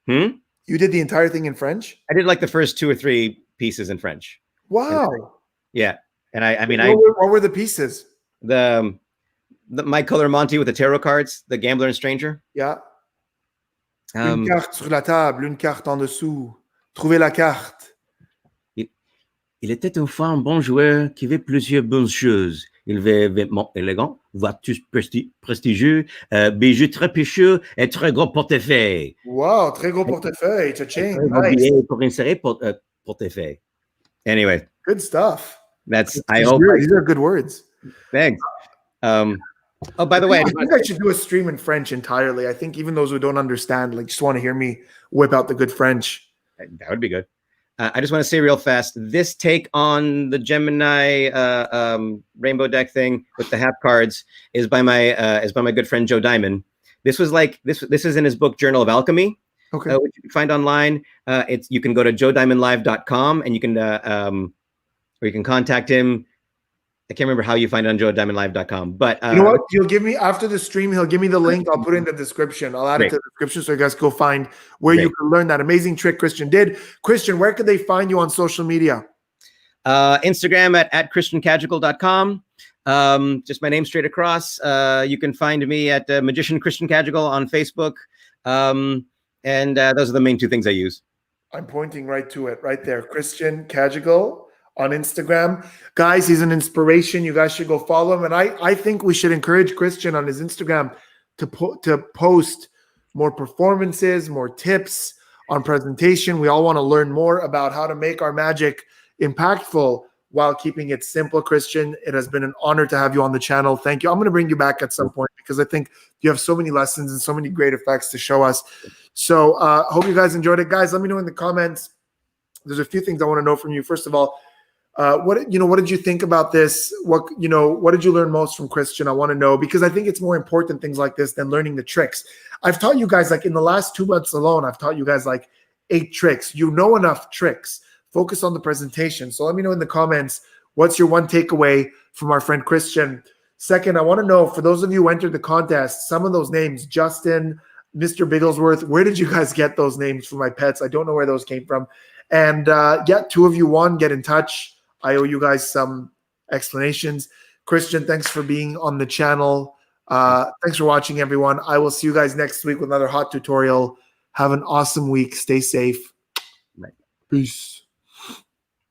You did the entire thing in French? I did like the first 2 or 3 pieces in French. Wow. Yeah. And what were the pieces? The My Color Monty with the tarot cards, the Gambler and Stranger. Yeah. Une carte sur la table, une carte en dessous. Trouvez la carte. Il était une fois un bon joueur qui avait plusieurs bonnes choses. Il avait vêtements élégants, voitures prestigieux, bijoux très précieux et très gros portefeuille. Wow, très gros portefeuille. It's a chain. Nice. Pour insérer portefeuille. Anyway. Good stuff. These are good words. Thanks. Oh, by the way, I think I should do a stream in French entirely. I think even those who don't understand, like, just want to hear me whip out the good French. That would be good. I just want to say real fast, this take on the Gemini rainbow deck thing with the half cards is by my good friend Joe Diamond. This was like this is in his book Journal of Alchemy, which you can find online. You can go to joediamondlive.com and you can or you can contact him. I can't remember how you find it on joediamondlive.com, but you know what? He'll give me after the stream. He'll give me the link. I'll put it in the description. I'll add it to the description so you guys go find where you can learn that amazing trick Christian did. Christian, where could they find you on social media? Instagram at christiancadrigal.com. Just my name straight across. You can find me at Magician Christian Cadrigal on Facebook. And those are the main 2 things I use. I'm pointing right to it, right there. Christian Cadrigal on Instagram. Guys, he's an inspiration. You guys should go follow him. And I think we should encourage Christian on his Instagram to post more performances, more tips on presentation. We all want to learn more about how to make our magic impactful while keeping it simple. Christian, it has been an honor to have you on the channel. Thank you. I'm going to bring you back at some point because I think you have so many lessons and so many great effects to show us. So hope you guys enjoyed it. Guys, let me know in the comments. There's a few things I want to know from you. First of all, what did you think about this? What did you learn most from Christian? I want to know, because I think it's more important things like this than learning the tricks. I've taught you guys, like in the last 2 months alone, I've taught you guys like 8 tricks. You know enough tricks. Focus on the presentation. So let me know in the comments, what's your one takeaway from our friend Christian? Second, I want to know, for those of you who entered the contest, some of those names, Justin, Mr. Bigglesworth, where did you guys get those names for my pets? I don't know where those came from. And 2 of you won. Get in touch. I owe you guys some explanations. Christian, thanks for being on the channel. Thanks for watching, everyone. I will see you guys next week with another hot tutorial. Have an awesome week. Stay safe. Right. Peace.